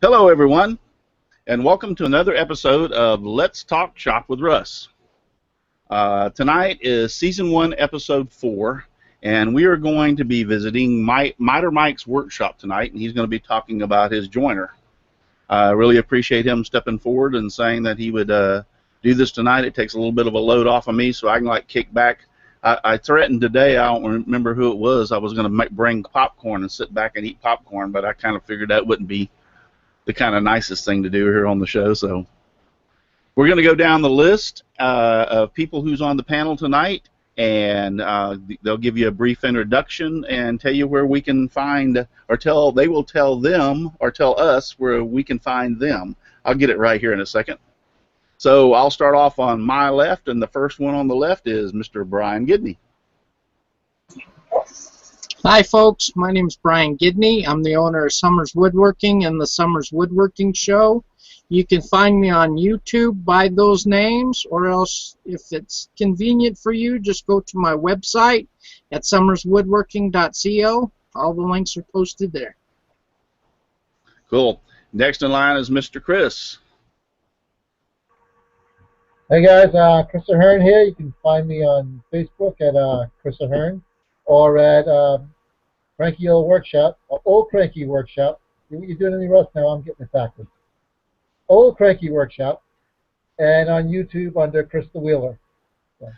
Hello, everyone, and welcome to another episode of Let's Talk Shop with Russ. Tonight is Season 1, Episode 4, and we are going to be visiting Miter Mike's workshop tonight, and he's going to be talking about his joiner. I really appreciate him stepping forward and saying that he would do this tonight. It takes a little bit of a load off of me, so I can kick back. I threatened today, I don't remember who it was, I was going to bring popcorn and sit back and eat popcorn, but I kind of figured that wouldn't be the kind of nicest thing to do here on the show. So we're going to go down the list of people who's on the panel tonight, and they'll give you a brief introduction and tell you where we can find, or they will tell them or tell us where we can find them. I'll get it right here in a second. So I'll start off on my left, and the first one on the left is Mr. Brian Gidney. Hi folks, my name is Brian Gidney. I'm the owner of Summers Woodworking and the Summers Woodworking Show. You can find me on YouTube by those names, or else if it's convenient for you, just go to my website at summerswoodworking.co. All the links are posted there. Cool. Next in line is Mr. Chris. Hey guys, Chris Ahern here. You can find me on Facebook at Chris Ahern, or at Cranky Old Workshop, or Old Cranky Workshop. You're doing any Russ now? I'm getting it backwards. Old Cranky Workshop, and on YouTube under Chris the Wheeler. So.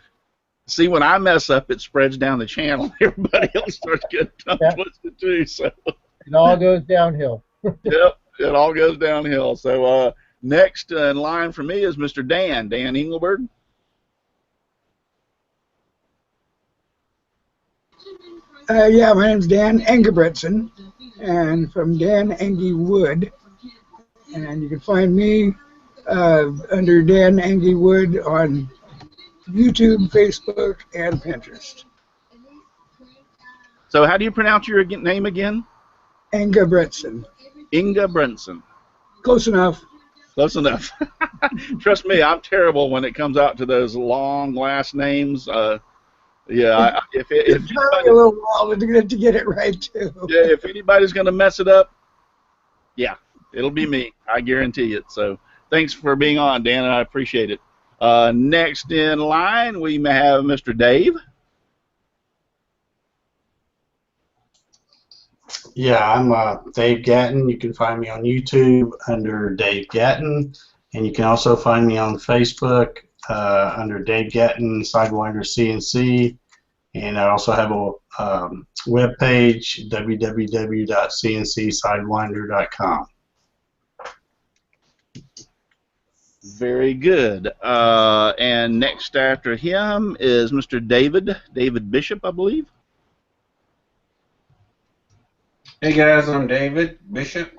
See, when I mess up, it spreads down the channel. Everybody else starts getting tongue twisted too. So it all goes downhill. Yep, it all goes downhill. So next in line for me is Mr. Dan Engelberg. Yeah, my name's Dan Engebretson, and from Dan Engie Wood, and you can find me under Dan Engie Wood on YouTube, Facebook, and Pinterest. So how do you pronounce your name again? Engebretson. Engebretson. Close enough. Close enough. Trust me, I'm terrible when it comes out to those long last names. Yeah, if it took me a little while to get it right too. Yeah, if anybody's going to mess it up, yeah, it'll be me. I guarantee it. So thanks for being on, Dan, and I appreciate it. Next in line, we may have Mr. Dave. Yeah, I'm Dave Gatton. You can find me on YouTube under Dave Gatton, and you can also find me on Facebook under Dave Gatton Sidewinder CNC, and I also have a web page, www.cncsidewinder.com. Very good. And next after him is Mr. David Bishop, I believe. Hey guys, I'm David Bishop,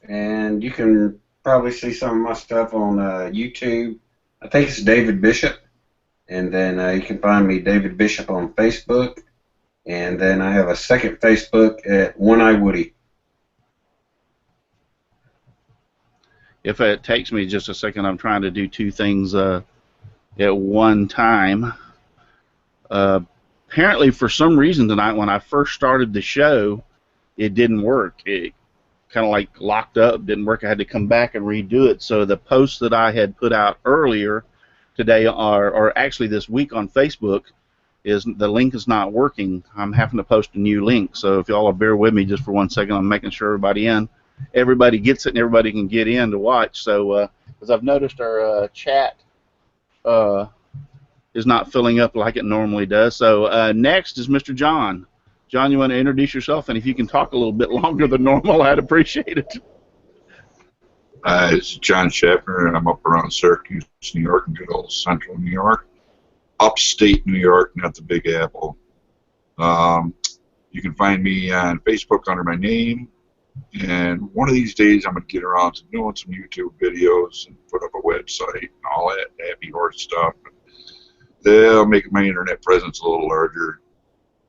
and you can probably see some of my stuff on YouTube. I think it's David Bishop, and then you can find me David Bishop on Facebook, and then I have a second Facebook at One Eye Woody. If it takes me just a second, I'm trying to do two things at one time. Apparently, for some reason tonight, when I first started the show, it didn't work. It kind of locked up, didn't work. I had to come back and redo it. So the post that I had put out earlier today, or actually this week on Facebook, the link is not working. I'm having to post a new link. So if y'all will bear with me just for 1 second, I'm making sure everybody gets it and everybody can get in to watch. So because I've noticed our chat is not filling up like it normally does. So next is Mr. John. John, you want to introduce yourself, and if you can talk a little bit longer than normal, I'd appreciate it. It's John Schaffner, and I'm up around Syracuse, New York, and good old central New York. Upstate New York, not the Big Apple. You can find me on Facebook under my name, and one of these days I'm going to get around to doing some YouTube videos and put up a website and all that happy horse stuff. They'll make my internet presence a little larger.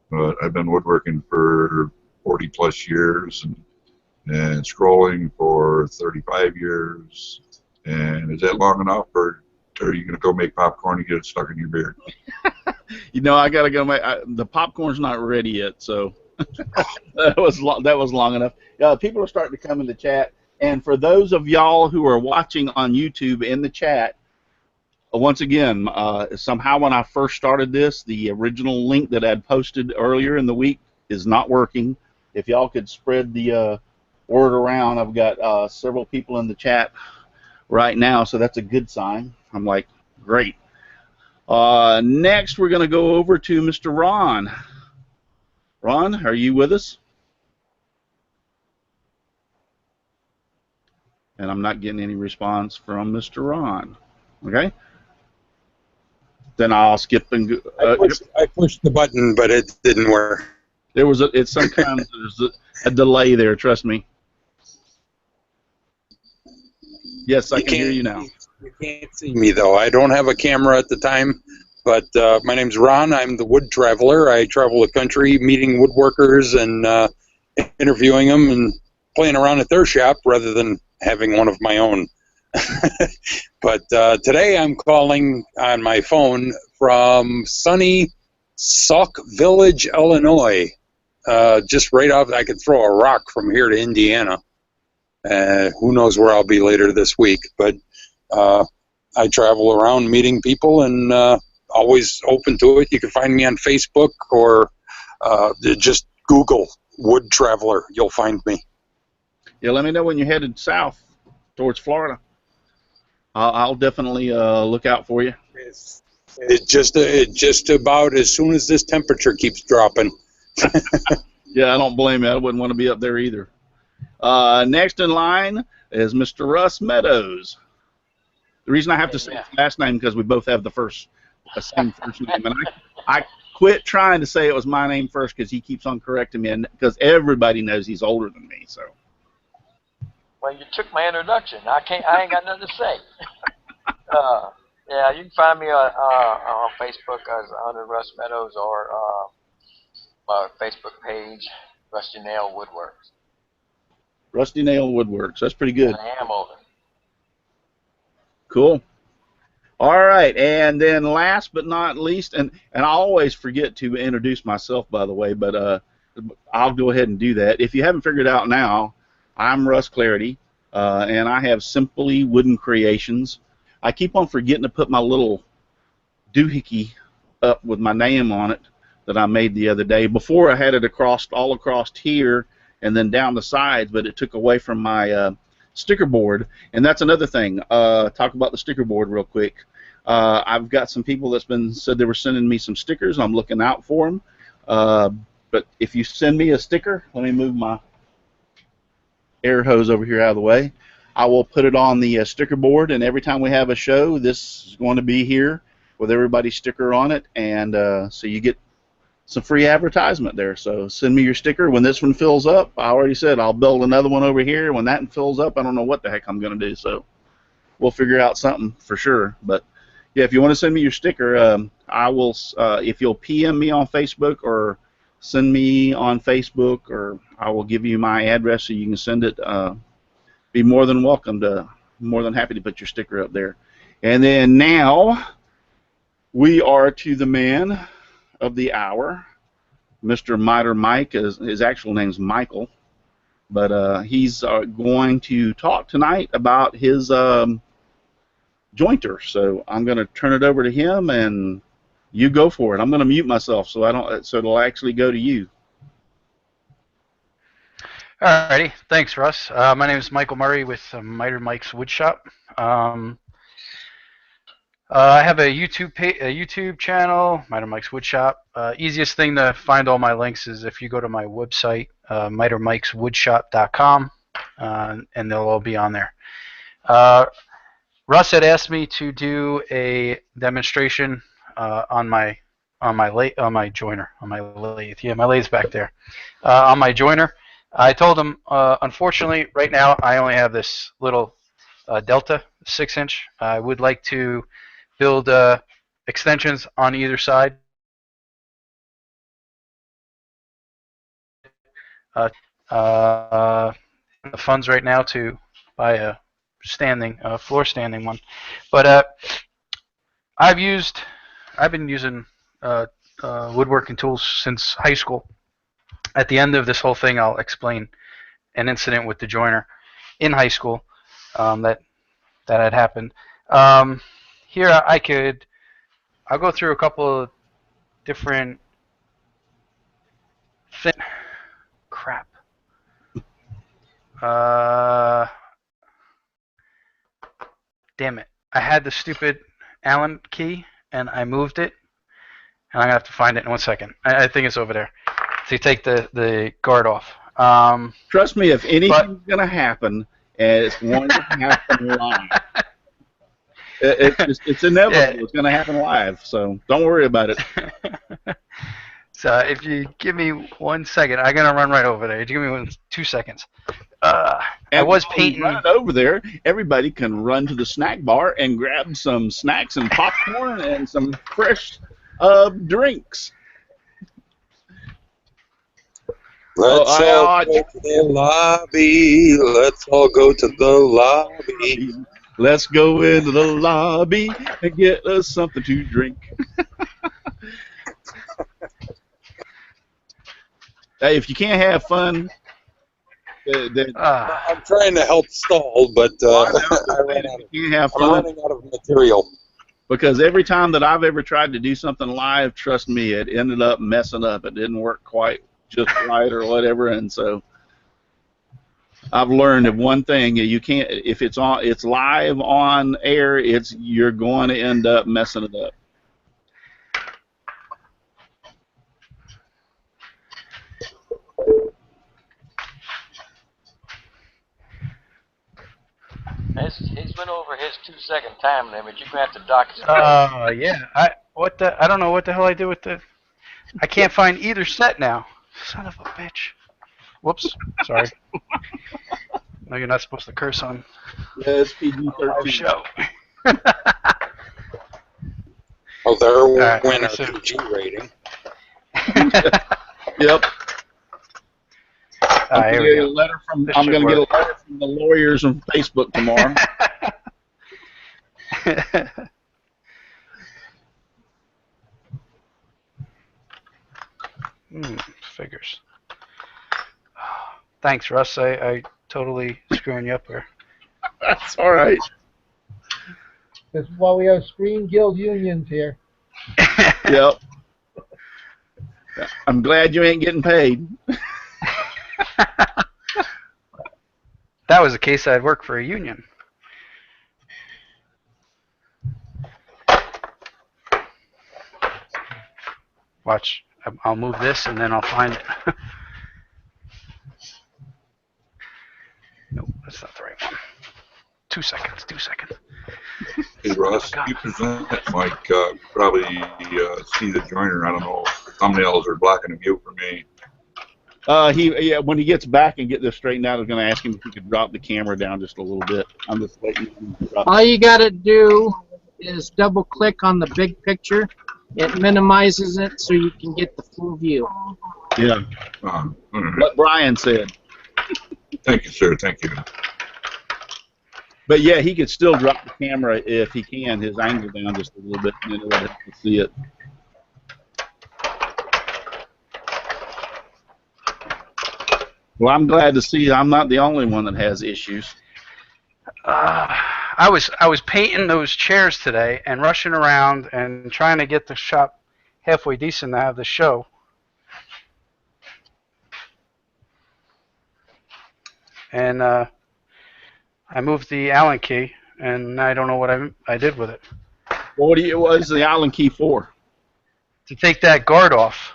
But I've been woodworking for 40 plus years and scrolling for 35 years. And is that long enough, or are you going to go make popcorn and get it stuck in your beard? You know, I got to go make the popcorn's not ready yet, so that was long enough. People are starting to come in the chat. And for those of y'all who are watching on YouTube in the chat, once again, somehow when I first started this, the original link that I'd posted earlier in the week is not working. If y'all could spread the word around, I've got several people in the chat right now, so that's a good sign. I'm like, great. Next, we're going to go over to Mr. Ron. Ron, are you with us? And I'm not getting any response from Mr. Ron. Okay? Then I'll skip and go. I pushed the button, but it didn't work. It's sometimes there's a delay there, trust me. Yes, I can hear you now. You can't see me, though. I don't have a camera at the time, but my name's Ron. I'm the wood traveler. I travel the country meeting woodworkers and interviewing them and playing around at their shop rather than having one of my own. But today I'm calling on my phone from sunny Sauk Village, Illinois. Just right off, I could throw a rock from here to Indiana. Who knows where I'll be later this week, but I travel around meeting people and always open to it. You can find me on Facebook or just Google Wood Traveler. You'll find me. Yeah, let me know when you're headed south towards Florida. I'll definitely look out for you. It's just about as soon as this temperature keeps dropping. Yeah, I don't blame you. I wouldn't want to be up there either. Next in line is Mr. Russ Meadows. The reason I have to say his last name because we both have the same first name, and I quit trying to say it was my name first because he keeps on correcting me, and because everybody knows he's older than me. So. Well, you took my introduction. I ain't got nothing to say. Yeah, you can find me on Facebook as under Russ Meadows or my Facebook page, Rusty Nail Woodworks. Rusty Nail Woodworks. That's pretty good. And I am older. Cool. All right, and then last but not least, and I always forget to introduce myself, by the way, but I'll go ahead and do that. If you haven't figured out now, I'm Russ Clarity, and I have Simply Wooden Creations. I keep on forgetting to put my little doohickey up with my name on it that I made the other day. Before I had it all across here and then down the sides, but it took away from my sticker board. And that's another thing. Talk about the sticker board real quick. I've got some people said they were sending me some stickers. I'm looking out for them. But if you send me a sticker, let me move my air hose over here out of the way. I will put it on the sticker board, and every time we have a show, this is going to be here with everybody's sticker on it, and so you get some free advertisement there. So send me your sticker. When this one fills up, I already said I'll build another one over here. When that one fills up, I don't know what the heck I'm going to do, so we'll figure out something for sure. But yeah, if you want to send me your sticker, I will. If you'll PM me on Facebook or send me on Facebook, or I will give you my address so you can send it. Be more than happy to put your sticker up there. And then now we are to the man of the hour, Mr. Miter Mike. His actual name's Michael, but he's going to talk tonight about his jointer. So I'm going to turn it over to him, and you go for it. I'm going to mute myself so it'll actually go to you. Alrighty, thanks, Russ. My name is Michael Murray with Miter Mike's Woodshop. I have a YouTube channel, Miter Mike's Woodshop. Easiest thing to find all my links is if you go to my website, mitermikeswoodshop.com, and they'll all be on there. Russ had asked me to do a demonstration on my joiner, on my lathe. Yeah, my lathe's back there. On my joiner. I told him, unfortunately, right now I only have this little Delta 6-inch. I would like to build extensions on either side. The funds right now to buy a floor standing one, but I've been using woodworking tools since high school. At the end of this whole thing, I'll explain an incident with the joiner. in high school that had happened. Here I'll go through a couple of different crap. Damn it. I had the stupid Allen key and I moved it, and I'm gonna have to find it in 1 second. I think it's over there. To take the guard off. Trust me, if anything's gonna happen, it's going to happen live. It's inevitable. Yeah. It's gonna happen live, so don't worry about it. So if you give me 1 second, I'm gonna run right over there. Give me 2 seconds. I was painting. Running over there, everybody can run to the snack bar and grab some snacks and popcorn and some fresh drinks. Let's all go to the lobby. Let's all go to the lobby. Let's go into the lobby and get us something to drink. Hey, if you can't have fun, then I'm trying to help stall, but I'm running out of material. Because every time that I've ever tried to do something live, trust me, it ended up messing up. It didn't work quite just right or whatever, and so I've learned of one thing: you can't. If it's live on air, you're going to end up messing it up. He's went over his 2-second time limit. You're gonna have to dock his. Yeah. I don't know what the hell I did with the. I can't find either set now. Son of a bitch. Whoops. Sorry. No, you're not supposed to curse on. Yeah, it's PG-13 show. Oh, there right, went our so- PG rating. Yep. I'm Here gonna we get go. a letter from. This I'm should gonna get a work. letter from the lawyers on Facebook tomorrow. Figures. Thanks, Russ. I totally screwing you up here. That's all right. This is why we have Screen Guild unions here. Yep. I'm glad you ain't getting paid. That was the case I'd work for a union. Watch. I'll move this and then I'll find it. Nope, that's not the right one. 2 seconds. 2 seconds. Hey, Russ, you present Mike, probably see the joiner. I don't know. Thumbnails are blocking the view for me. When he gets back and get this straightened out, I was going to ask him if he could drop the camera down just a little bit. I'm just waiting for him to drop All you got to do is double click on the big picture. It minimizes it so you can get the full view. Yeah. All right. What Brian said. Thank you, sir. Thank you. But yeah, he could still drop the camera if he can, his angle down just a little bit, and then let us see it. Well, I'm glad to see I'm not the only one that has issues. I was painting those chairs today and rushing around and trying to get the shop halfway decent to have the show. And I moved the Allen key, and I don't know what I did with it. Well, what is the Allen key for? To take that guard off.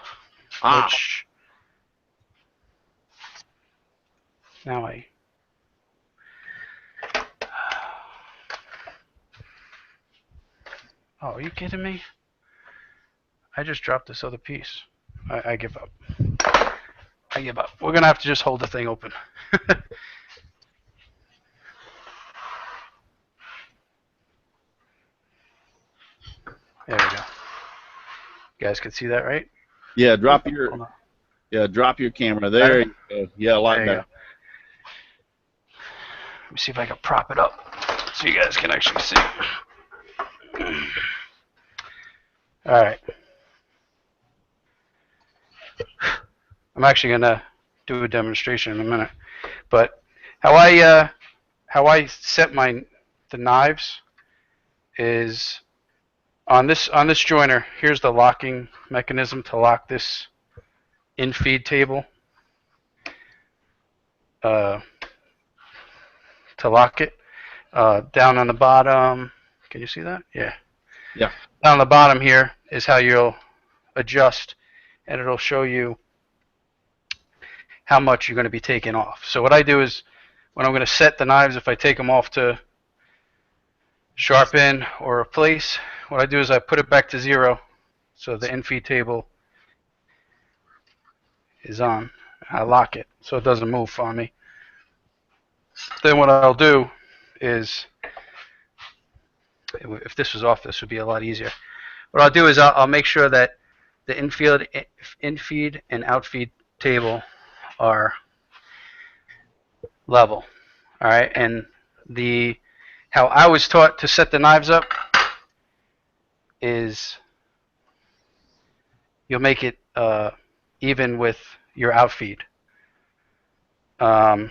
Ah. Which now Oh, are you kidding me? I just dropped this other piece. I give up. I give up. We're going to have to just hold the thing open. There we go. You guys can see that, right? Yeah, drop your camera. There you go. Yeah, a lot There you better. go. Let me see if I can prop it up so you guys can actually see. All right. I'm actually going to do a demonstration in a minute. But how I how I set the knives is on this joiner. Here's the locking mechanism to lock this in-feed table. To lock it down on the bottom. Can you see that? Yeah. Yeah. Down on the bottom here is how you'll adjust, and it'll show you how much you're going to be taking off. So what I do is when I'm going to set the knives, if I take them off to sharpen or replace, what I do is I put it back to 0, so the in-feed table is on. I lock it so it doesn't move for me. Then what I'll do is, if this was off, this would be a lot easier. What I'll do is I'll make sure that the in-feed and out-feed table are level. All right, and how I was taught to set the knives up is you'll make it even with your outfeed. I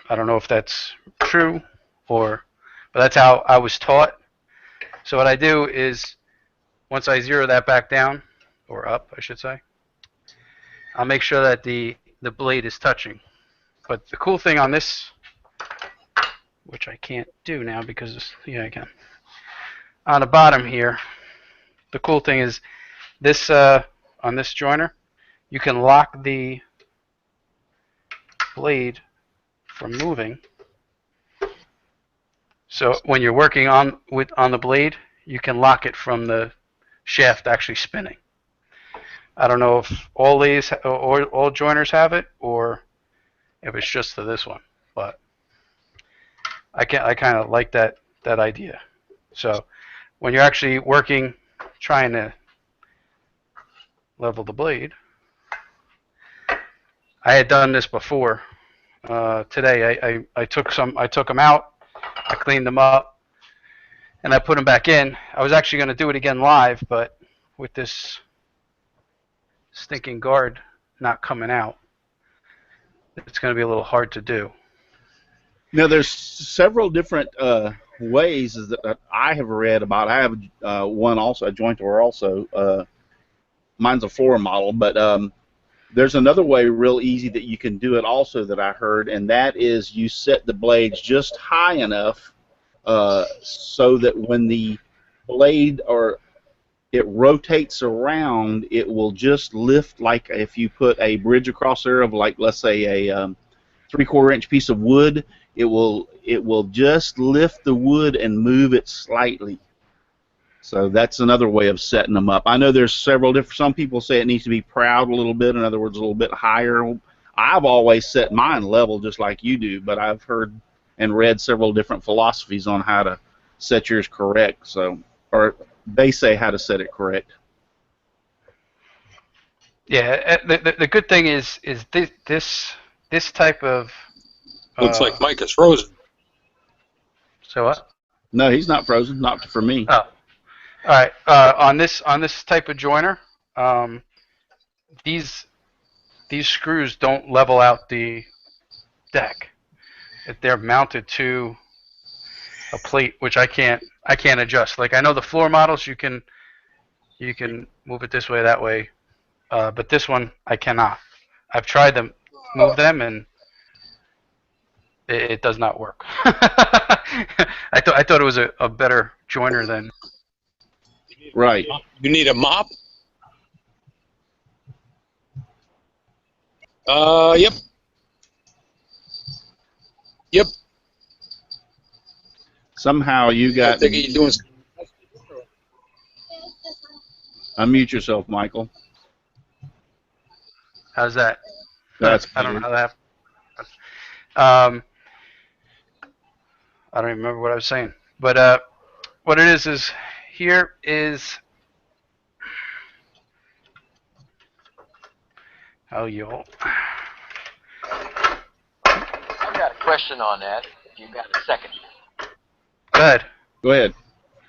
don't know if that's true but that's how I was taught. So what I do is once I zero that back down, or up, I should say, I'll make sure that the blade is touching. But the cool thing on this, which I can't do now because, yeah, I can. On the bottom here, the cool thing is this, on this joiner, you can lock the blade from moving. So when you're working on the blade, you can lock it from the shaft actually spinning. I don't know if all lathes or all joiners have it, or if it's just for this one, but I kind of like that idea. So when you're actually working, trying to level the blade, I had done this before. Today I took them out, I cleaned them up, and I put them back in. I was actually going to do it again live, but with this stinking guard not coming out, it's going to be a little hard to do. Now, there's several different ways that I have read about. I have one also, a jointer also. Mine's a floor model, but there's another way real easy that you can do it also that I heard, and that is you set the blades just high enough so that when the blade it rotates around, it will just lift, like if you put a bridge across there of, like, let's say a 3/4 inch piece of wood, it will just lift the wood and move it slightly. So that's another way of setting them up. I know there's several different. Some people say it needs to be proud a little bit. In other words, a little bit higher. I've always set mine level just like you do, but I've heard and read several different philosophies on how to set yours correct. So, or they say how to set it correct. Yeah, the good thing is this type of Looks like Mike is frozen. So what? No, he's not frozen. Not for me. Oh, all right. On this type of joiner, these screws don't level out the deck. They're mounted to a plate, which I can't adjust. Like, I know the floor models you can move it this way, that way, but this one I cannot. I've tried to move them, and it does not work. I thought it was a better joiner than. Right. You need a mop? Yep. Yep. Somehow you got. I think he's doing. Unmute yourself, Michael. How's that? That's I don't know how that happened. I don't even remember what I was saying. But what it is here is how you. I've got a question on that, if you've got a second. Go ahead. Go ahead.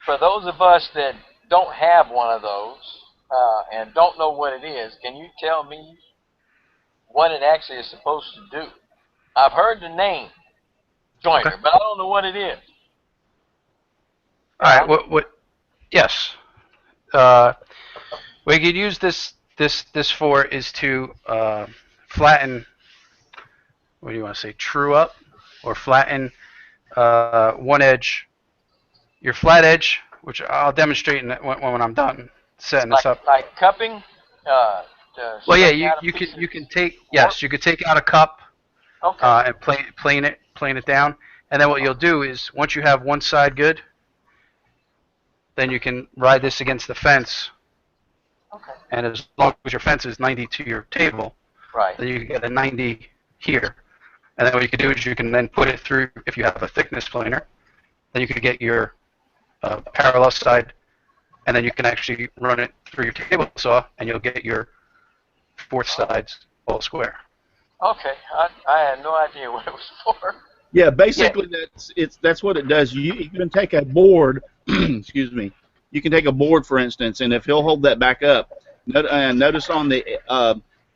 For those of us that don't have one of those and don't know what it is, can you tell me what it actually is supposed to do? I've heard the name, joiner, Okay. but I don't know what it is. All right. What? Yes. What you could use this for is to flatten. What do you want to say? True up or flatten one edge. Your flat edge, which I'll demonstrate when I'm done setting this up. Like cupping. To Well, yeah, straighten out a you piece can take of yes, you could take out a cup Okay. and plane it down, and then what you'll do is once you have one side good, then you can ride this against the fence, Okay. and as long as your fence is 90 to your table, Right. then you can get a 90 here, and then what you can do is you can then put it through if you have a thickness planer, then you can get your parallel side, and then you can actually run it through your table saw, and you'll get your fourth sides all square. Okay. I had no idea what it was for. Yeah, basically that's what it does. You can take a board, excuse me. You can take a board, for instance, and if he'll hold that back up, notice on the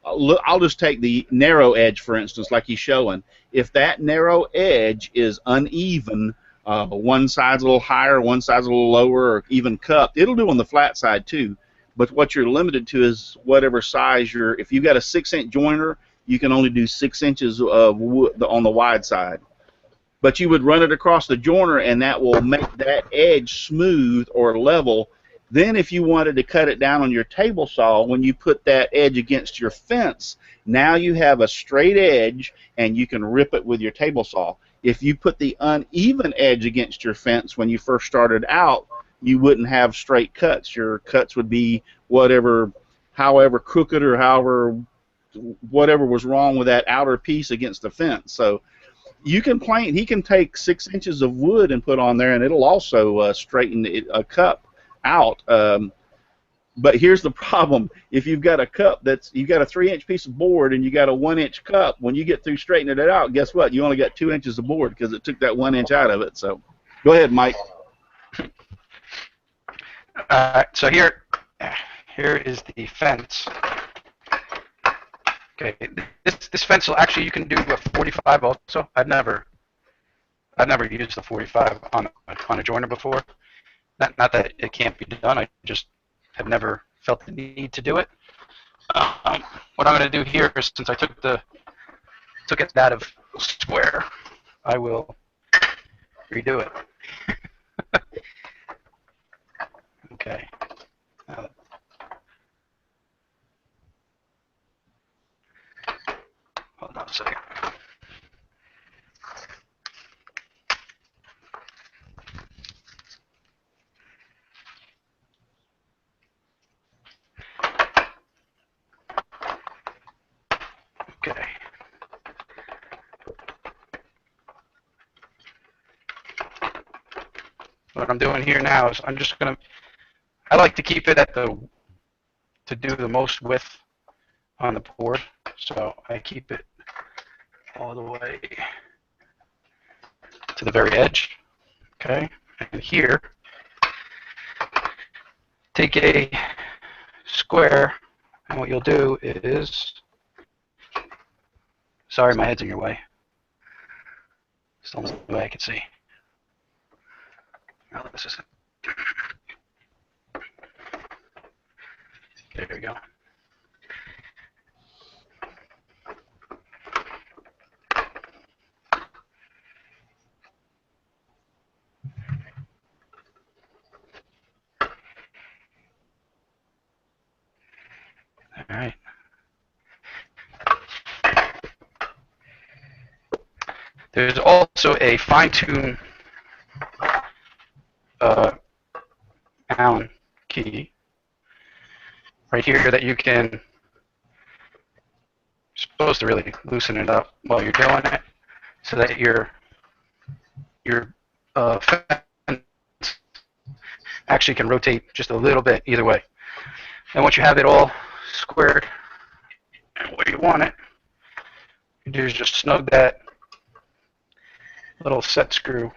I'll just take the narrow edge, for instance, like he's showing. If that narrow edge is uneven, one side's a little higher, one side's a little lower, or even cupped, it'll do on the flat side too. But what you're limited to is whatever size if you've got a 6-inch joiner, you can only do 6 inches of wood on the wide side. But you would run it across the joiner, and that will make that edge smooth or level. Then if you wanted to cut it down on your table saw, when you put that edge against your fence, now you have a straight edge, and you can rip it with your table saw. If you put the uneven edge against your fence when you first started out, you wouldn't have straight cuts. Your cuts would be however crooked or whatever was wrong with that outer piece against the fence. So you can plane. He can take 6 inches of wood and put on there, and it'll also straighten a cup out. But here's the problem: if you've got a cup you've got a 3-inch piece of board and you got a 1-inch cup, when you get through straightening it out, guess what? You only got 2 inches of board because it took that 1 inch out of it. So, go ahead, Mike. So here is the fence. Okay, this fence will actually you can do a 45 also. I've never used the 45 on a joiner before. Not that it can't be done. I just have never felt the need to do it. What I'm going to do here is since I took it out of square, I will redo it. Okay. Hold on a second. Okay. What I'm doing here now is I like to keep it to do the most width on the board, so I keep it all the way to the very edge. Okay, and here, take a square, and what you'll do is, sorry, my head's in your way. Still in the way I can see. Now this is it. There we go. All right. There's also a fine-tune Allen key right here that you're supposed to really loosen it up while you're doing it, so that your fence actually can rotate just a little bit either way. And once you have it all squared and where you want it, you do is just snug that little set screw.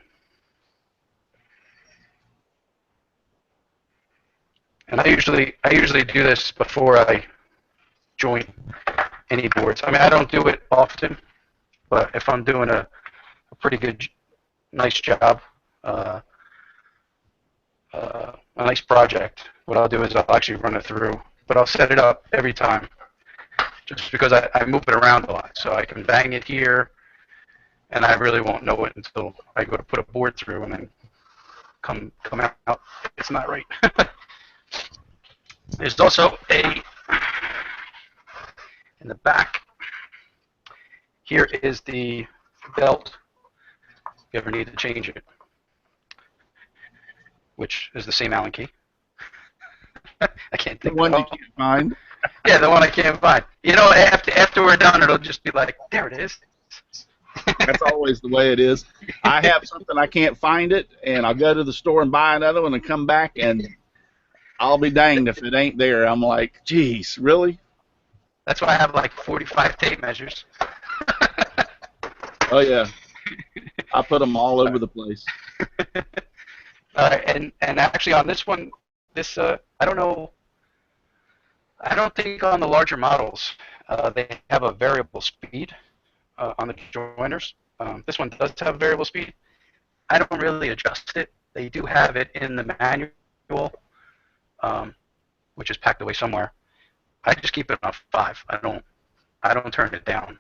And I usually do this before I join any boards. I mean, I don't do it often, but if I'm doing a a pretty good, nice job, a nice project, what I'll do is I'll actually run it through, but I'll set it up every time, just because I move it around a lot, so I can bang it here, and I really won't know it until I go to put a board through, and then come out, it's not right. There's also in the back, here is the belt, if you ever need to change it, which is the same Allen key. I can't think The one of you can't find. Yeah, the one I can't find. You know, after we're done, it'll just be like, there it is. That's always the way it is. I have something, I can't find it, and I'll go to the store and buy another one and come back, and I'll be danged if it ain't there. I'm like, geez, really? That's why I have like 45 tape measures. Oh, yeah. I put them all over the place. And actually on this one, I don't know. I don't think on the larger models they have a variable speed on the joiners. This one does have variable speed. I don't really adjust it. They do have it in the manual, which is packed away somewhere. I just keep it on 5. I don't turn it down.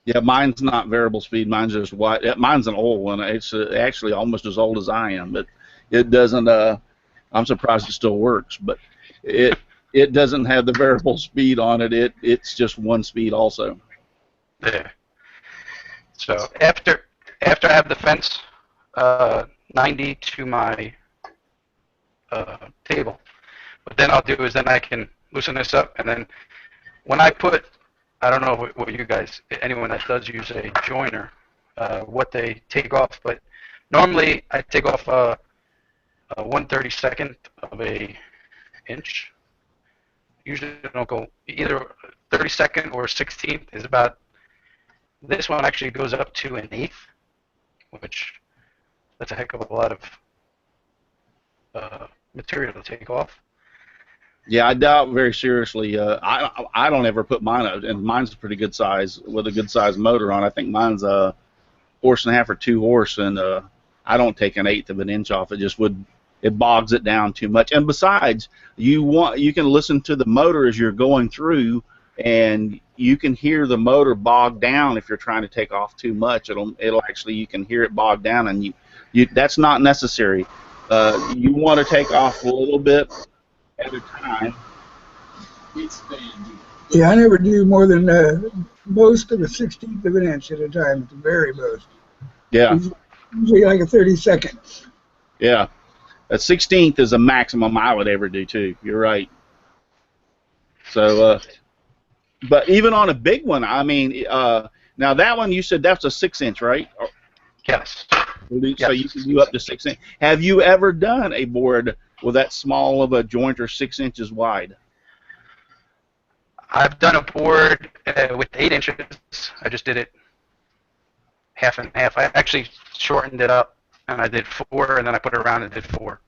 Yeah, mine's not variable speed. Mine's just white. Mine's an old one. It's actually almost as old as I am, but it doesn't. I'm surprised it still works, but it doesn't have the variable speed on it. It's just one speed also. Yeah. So after I have the fence 90 to my table, what then I'll do is then I can loosen this up, and then when I put, I don't know what you guys, anyone that does use a joiner, what they take off, but normally I take off a 1/32 of a inch. Usually I don't go either 32nd or 16th is about. This one actually goes up to 1/8, which that's a heck of a lot of material to take off. Yeah, I doubt very seriously. I don't ever put mine out, and mine's a pretty good size with a good size motor on. I think mine's a 1.5 horse or 2 horse, and I don't take 1/8 of an inch off. It bogs it down too much. And besides, you can listen to the motor as you're going through, and you can hear the motor bog down if you're trying to take off too much. It'll actually, you can hear it bog down, and that's not necessary. You want to take off a little bit at a time. Yeah, I never do more than most of a 1/16 of an inch at a time at the very most. Yeah. Usually like a 32nd. Yeah. A 16th is a maximum I would ever do too. You're right. So, but even on a big one, I mean, now that one you said that's a 6-inch, right? Yes. So you can do up to 6 inch. Have you ever done a board with that small of a jointer 6 inches wide? I've done a board with 8 inches. I just did it half and half. I actually shortened it up, and I did 4, and then I put it around and did 4.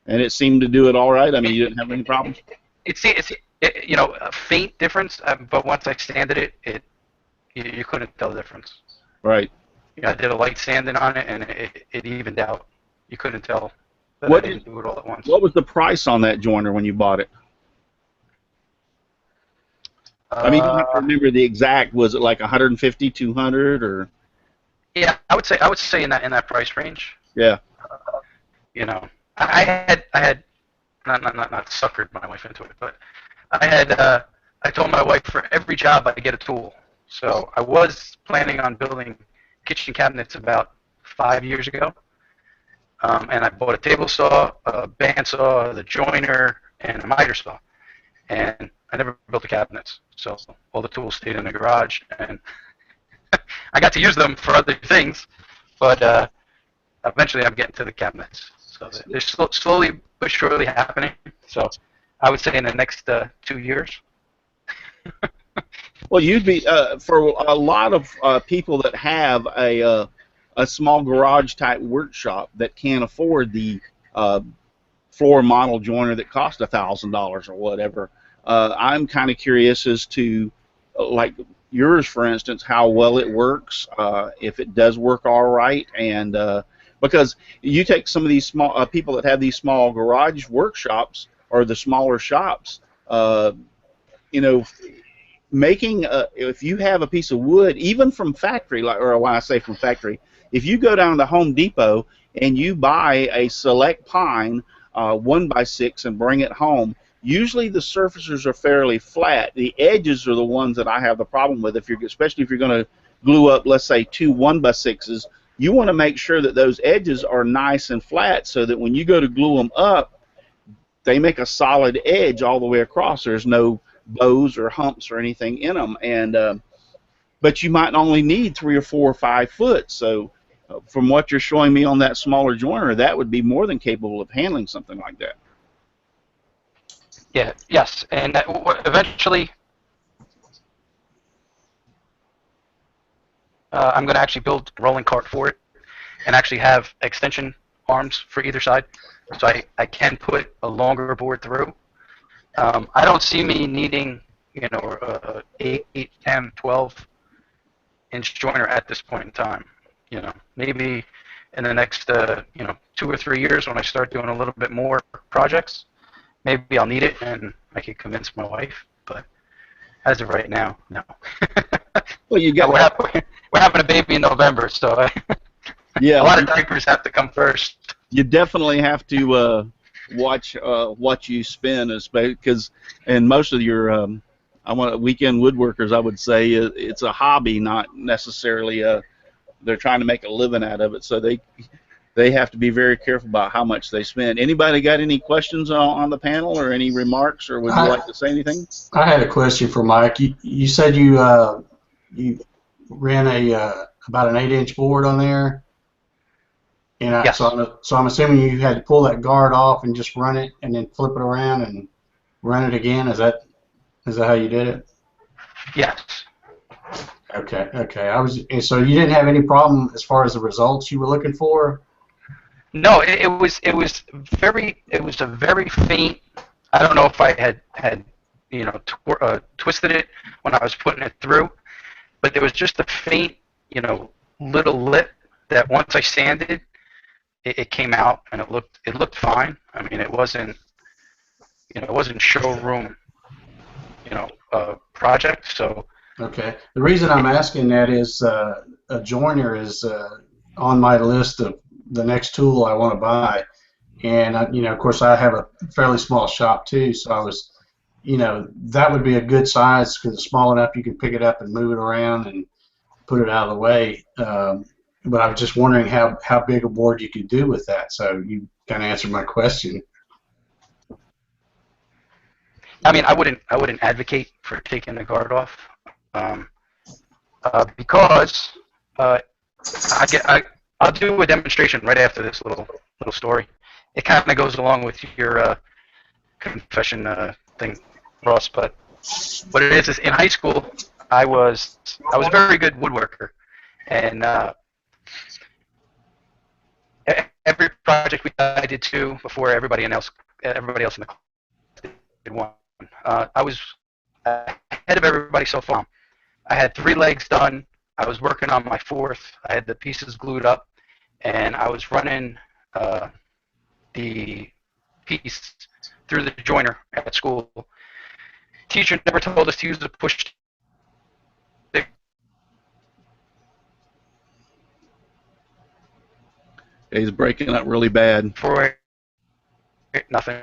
And it seemed to do it all right? I mean, you didn't have any problems? It's you know, a faint difference, but once I sanded it, you couldn't tell the difference. Right. Yeah, I did a light sanding on it, and it evened out. You couldn't tell that What I didn't do it all at once. What was the price on that joiner when you bought it? I mean, you don't have to remember the exact. Was it like 150, 200, or? Yeah, I would say in that price range. Yeah. You know, I had not suckered my wife into it, but I told my wife for every job I get a tool. So I was planning on building kitchen cabinets about 5 years ago, and I bought a table saw, a bandsaw, the joiner, and a miter saw, and I never built the cabinets. So all the tools stayed in the garage, and I got to use them for other things, but eventually I'm getting to the cabinets. So they're slowly but surely happening. So I would say in the next 2 years. Well, you'd be for a lot of people that have a small garage type workshop that can't afford the floor model joiner that cost $1,000 or whatever. I'm kind of curious as to, like, yours, for instance, how well it works, if it does work all right, and because you take some of these small people that have these small garage workshops or the smaller shops, you know, making if you have a piece of wood, even from factory, like, or when I say from factory, if you go down to Home Depot and you buy a select pine 1x6 and bring it home, usually the surfaces are fairly flat. The edges are the ones that I have the problem with. If you're, especially if you're going to glue up, let's say, two 1x6s, you want to make sure that those edges are nice and flat so that when you go to glue them up, they make a solid edge all the way across. There's no bows or humps or anything in them. And but you might only need 3 or 4 or 5 foot. So from what you're showing me on that smaller joiner, that would be more than capable of handling something like that. Yeah. Yes. And that, eventually, I'm going to actually build a rolling cart for it, and actually have extension arms for either side, so I can put a longer board through. I don't see me needing, you know, a 8, 10, 12-inch joiner at this point in time. You know, maybe in the next, you know, 2 or 3 years when I start doing a little bit more projects, maybe I'll need it and I can convince my wife. But as of right now, no. Well, you got we're having a baby in November, so yeah, a lot of diapers have to come first. You definitely have to watch what you spend, because in most of your I want weekend woodworkers, I would say it's a hobby, not necessarily they're trying to make a living out of it. So they have to be very careful about how much they spend. Anybody got any questions on the panel, or any remarks, or would you like to say anything? I had a question for Mike. You said you ran about an 8-inch board on there, and yes. so I'm assuming you had to pull that guard off and just run it, and then flip it around and run it again. Is that how you did it? Yes. Okay. And so you didn't have any problem as far as the results you were looking for? No, it was a very faint. I don't know if I had you know, twisted it when I was putting it through, but there was just a faint, you know, little lip that once I sanded, it came out, and it looked fine. I mean, it wasn't showroom, you know, project. So. Okay. The reason I'm asking that is a joiner is on my list of the next tool I want to buy, and you know, of course, I have a fairly small shop too, so I was, you know, that would be a good size because it's small enough you can pick it up and move it around and put it out of the way. But I was just wondering how big a board you could do with that. So you kind of answered my question. I mean, I wouldn't advocate for taking the guard off, because I'll do a demonstration right after this little story. It kind of goes along with your confession thing, Russ. But what it is in high school, I was a very good woodworker, and every project I did 2 before everybody else in the class did 1. I was ahead of everybody so far. I had 3 legs done. I was working on my 4th. I had the pieces glued up, and I was running the piece through the joiner at school. Teacher never told us to use the push stick. He's breaking up really bad. For nothing.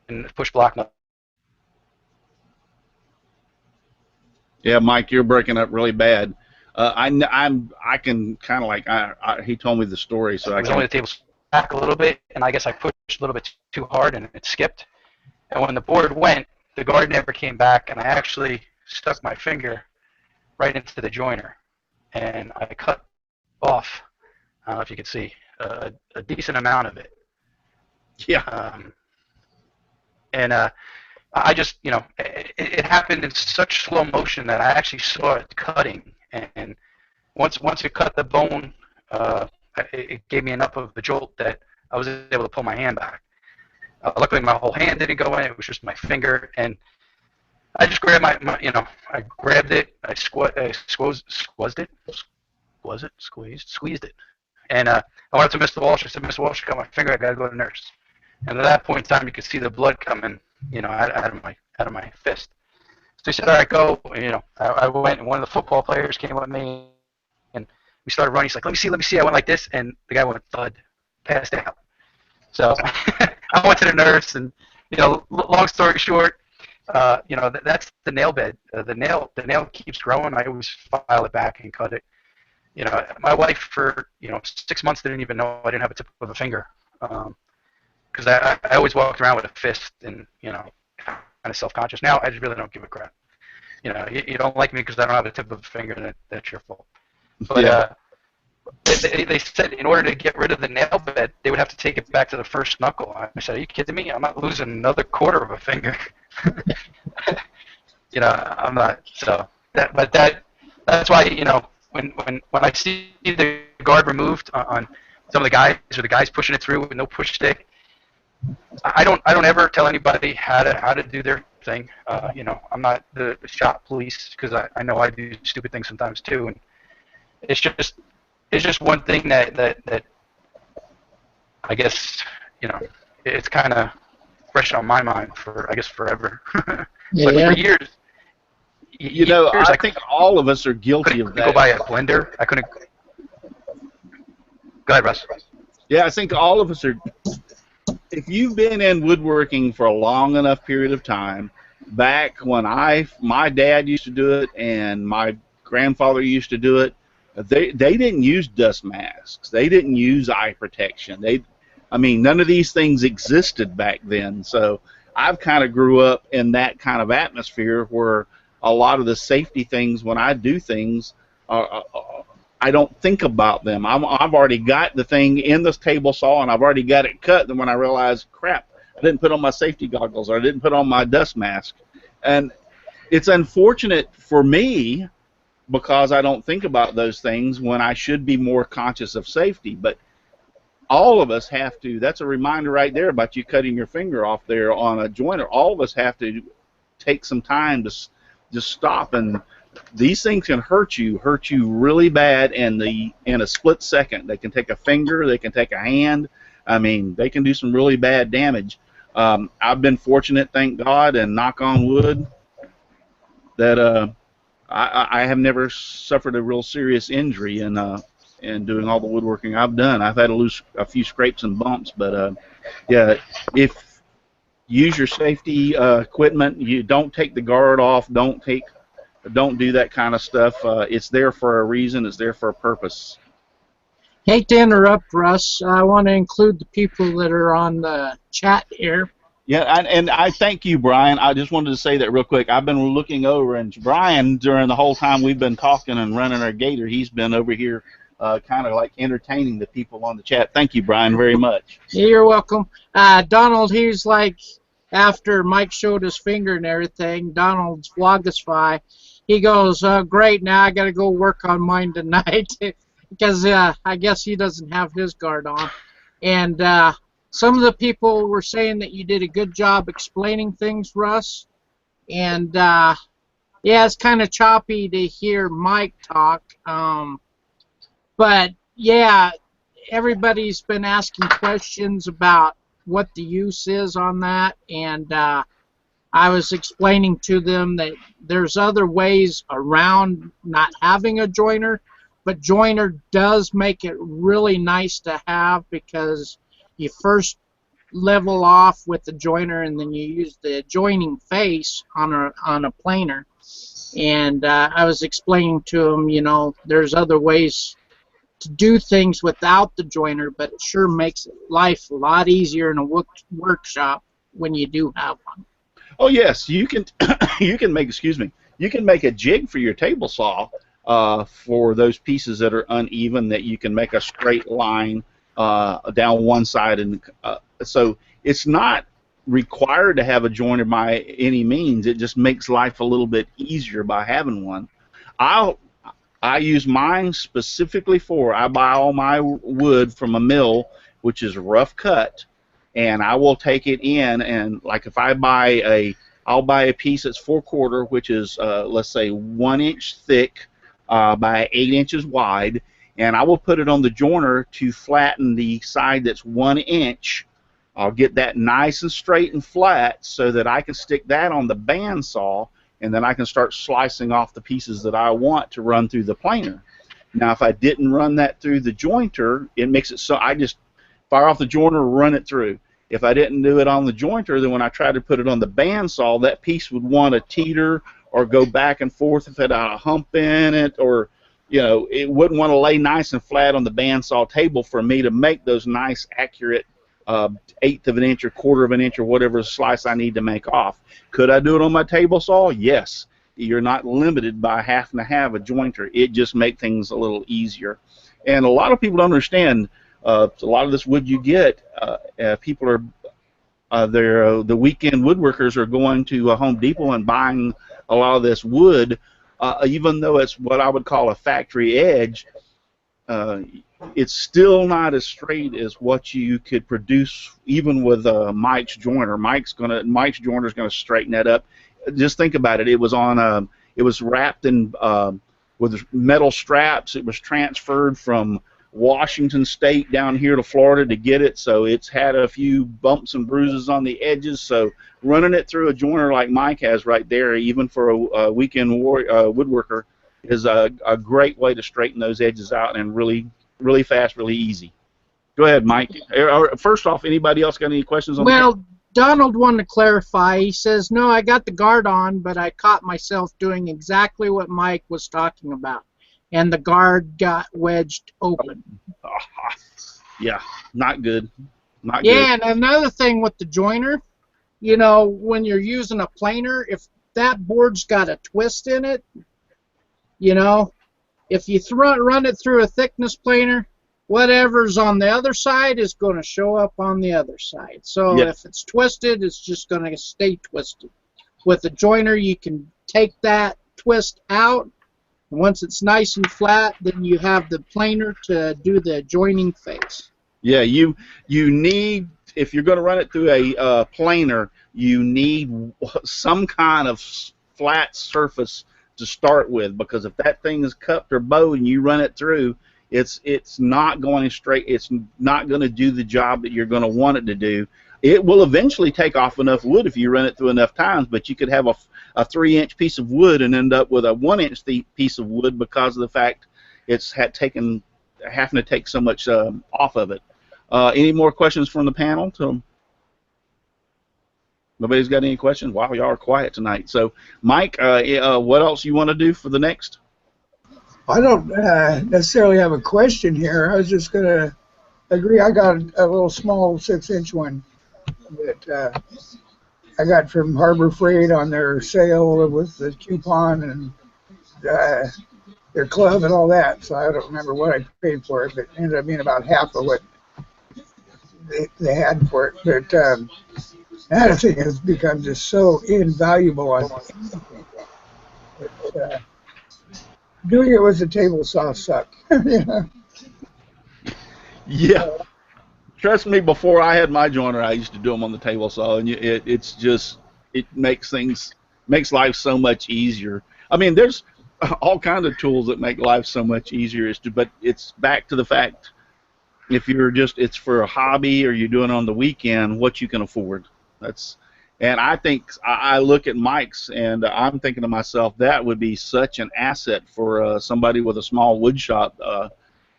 And push block nothing. Yeah, Mike, you're breaking up really bad. I can kind of like he told me the story, so I It was can. only the table back a little bit, and I guess I pushed a little bit too hard, and it skipped. And when the board went, the guard never came back, and I actually stuck my finger right into the joiner, and I cut off. I don't know if you can see a decent amount of it. Yeah. And I just, you know, it happened in such slow motion that I actually saw it cutting, and once it cut the bone, it gave me enough of the jolt that I was able to pull my hand back. Luckily, my whole hand didn't go in; it was just my finger. And I just grabbed I grabbed it, squeezed it, and I went up to Mr. Walsh. I said, Mr. Walsh, I got my finger. I gotta go to the nurse. And at that point in time, you could see the blood coming, out of my fist. So he said, all right, go. And, I went, and one of the football players came with me, and we started running. He's like, let me see. I went like this, and the guy went thud, passed out. So I went to the nurse, and long story short, that's the nail bed. The nail keeps growing. I always file it back and cut it. My wife for 6 months didn't even know I didn't have a tip of a finger, because I always walked around with a fist and kind of self-conscious. Now I just really don't give a crap. You don't like me because I don't have a tip of a finger, and that's your fault. But Yeah. they said in order to get rid of the nail bed, they would have to take it back to the first knuckle. I said, are you kidding me? I'm not losing another quarter of a finger. I'm not. So that's why when I see the guard removed on some of the guys, or the guys pushing it through with no push stick, I don't ever tell anybody how to do their thing. I'm not the shop police, because I know I do stupid things sometimes too, and it's just one thing that I guess it's kind of fresh on my mind for, I guess, forever. Yeah. But for years, I think all of us are guilty of that. Go buy a blender. I couldn't. Go ahead, Russ. Yeah, I think all of us are. If you've been in woodworking for a long enough period of time, back when my dad used to do it and my grandfather used to do it, they didn't use dust masks. They didn't use eye protection. None of these things existed back then. So I've kind of grew up in that kind of atmosphere where a lot of the safety things, when I do things, I don't think about them. I've already got the thing in this table saw, and I've already got it cut. And when I realize, crap, I didn't put on my safety goggles, or I didn't put on my dust mask. And it's unfortunate for me, because I don't think about those things when I should be more conscious of safety. But all of us have to. That's a reminder right there about you cutting your finger off there on a joiner. All of us have to take some time to just stop, and these things can hurt you really bad in a split second. They can take a finger, they can take a hand. They can do some really bad damage. I've been fortunate, thank God, and knock on wood, that I have never suffered a real serious injury in doing all the woodworking I've done. I've had a few scrapes and bumps, but if use your safety equipment, you don't take the guard off, don't do that kind of stuff. It's there for a reason. It's there for a purpose. Hate to interrupt, Russ. I want to include the people that are on the chat here. Yeah, and I thank you, Brian. I just wanted to say that real quick. I've been looking over, and Brian, during the whole time we've been talking and running our gator, he's been over here kind of like entertaining the people on the chat. Thank you, Brian, very much. You're welcome. Donald, he's like, after Mike showed his finger and everything, Donald's Vlogify, he goes, great, now I got to go work on mine tonight, because I guess he doesn't have his guard on. And some of the people were saying that you did a good job explaining things, Russ. And yeah, it's kind of choppy to hear Mike talk. But yeah, everybody's been asking questions about what the use is on that, and I was explaining to them that there's other ways around not having a joiner, but joiner does make it really nice to have, because you first level off with the joiner, and then you use the joining face on a planer. And I was explaining to them, there's other ways to do things without the joiner, but it sure makes life a lot easier in a workshop when you do have one. Oh yes, you can make a jig for your table saw for those pieces that are uneven, that you can make a straight line down one side, and so it's not required to have a joiner by any means. It just makes life a little bit easier by having one. I use mine specifically I buy all my wood from a mill, which is rough cut, and I will take it in, and like if I buy a I'll buy a piece that's 4/4, which is let's say 1 inch thick by 8 inches wide, and I will put it on the joiner to flatten the side that's 1 inch. I'll get that nice and straight and flat so that I can stick that on the bandsaw, and then I can start slicing off the pieces that I want to run through the planer. Now, if I didn't run that through the jointer, it makes it so I just fire off the jointer, run it through. If I didn't do it on the jointer, then when I tried to put it on the bandsaw, that piece would want to teeter or go back and forth if it had a hump in it, or it wouldn't want to lay nice and flat on the bandsaw table for me to make those nice, accurate 1/8 of an inch or 1/4 of an inch or whatever slice I need to make off. Could I do it on my table saw? Yes. You're not limited by having to have a jointer. It just makes things a little easier. And a lot of people don't understand. A lot of this wood you get, people are the weekend woodworkers are going to Home Depot and buying a lot of this wood, even though it's what I would call a factory edge. It's still not as straight as what you could produce even with Mike's jointer. Mike's jointer is gonna straighten that up. Just think about it. It was on it was wrapped in with metal straps. It was transferred from Washington State down here to Florida to get it, so it's had a few bumps and bruises on the edges. So running it through a jointer like Mike has right there, even for a weekend woodworker, is a great way to straighten those edges out, and really fast, really easy. Go ahead, Mike. First off, anybody else got any questions on that? Well, Donald wanted to clarify. He says, no, I got the guard on, but I caught myself doing exactly what Mike was talking about, and the guard got wedged open. Yeah, not good. Not good. Yeah, and another thing with the joiner, when you're using a planer, if that board's got a twist in it, if you run it through a thickness planer, whatever's on the other side is going to show up on the other side. So if it's twisted, it's just going to stay twisted. With a joiner, you can take that twist out. Once it's nice and flat, then you have the planer to do the joining phase. Yeah, you need, if you're going to run it through a planer, you need some kind of flat surface to start with, because if that thing is cupped or bowed and you run it through, it's not going straight. It's not going to do the job that you're going to want it to do. It will eventually take off enough wood if you run it through enough times, but you could have a 3-inch piece of wood and end up with a 1-inch piece of wood because of the fact it's having to take so much off of it. Any more questions from the panel? Nobody's got any questions? Wow, y'all are quiet tonight. So, Mike, what else you want to do for the next? I don't necessarily have a question here. I was just going to agree. I got a little small 6-inch one that I got from Harbor Freight on their sale with the coupon and their club and all that. So I don't remember what I paid for it, but it ended up being about half of what they had for it. But that thing has become just so invaluable on anything. Doing it with the table saw sucked. Yeah. Trust me, before I had my jointer, I used to do them on the table saw, and it makes life so much easier. I mean, there's all kinds of tools that make life so much easier, but it's back to the fact, if it's for a hobby or you're doing it on the weekend, what you can afford. And I think I look at Mike's, and I'm thinking to myself, that would be such an asset for somebody with a small wood shop.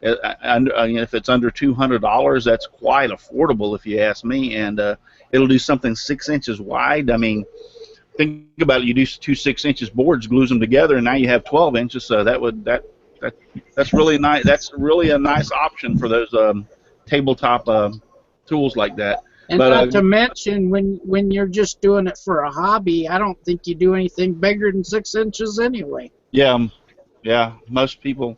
If it's under $200, that's quite affordable, if you ask me. And it'll do something 6 inches wide. I mean, think about it. You do 2 6-inch boards, glues them together, and now you have 12 inches. So that's really nice. That's really a nice option for those tabletop tools like that. And not to mention, when you're just doing it for a hobby, I don't think you do anything bigger than 6 inches anyway. Yeah. Most people,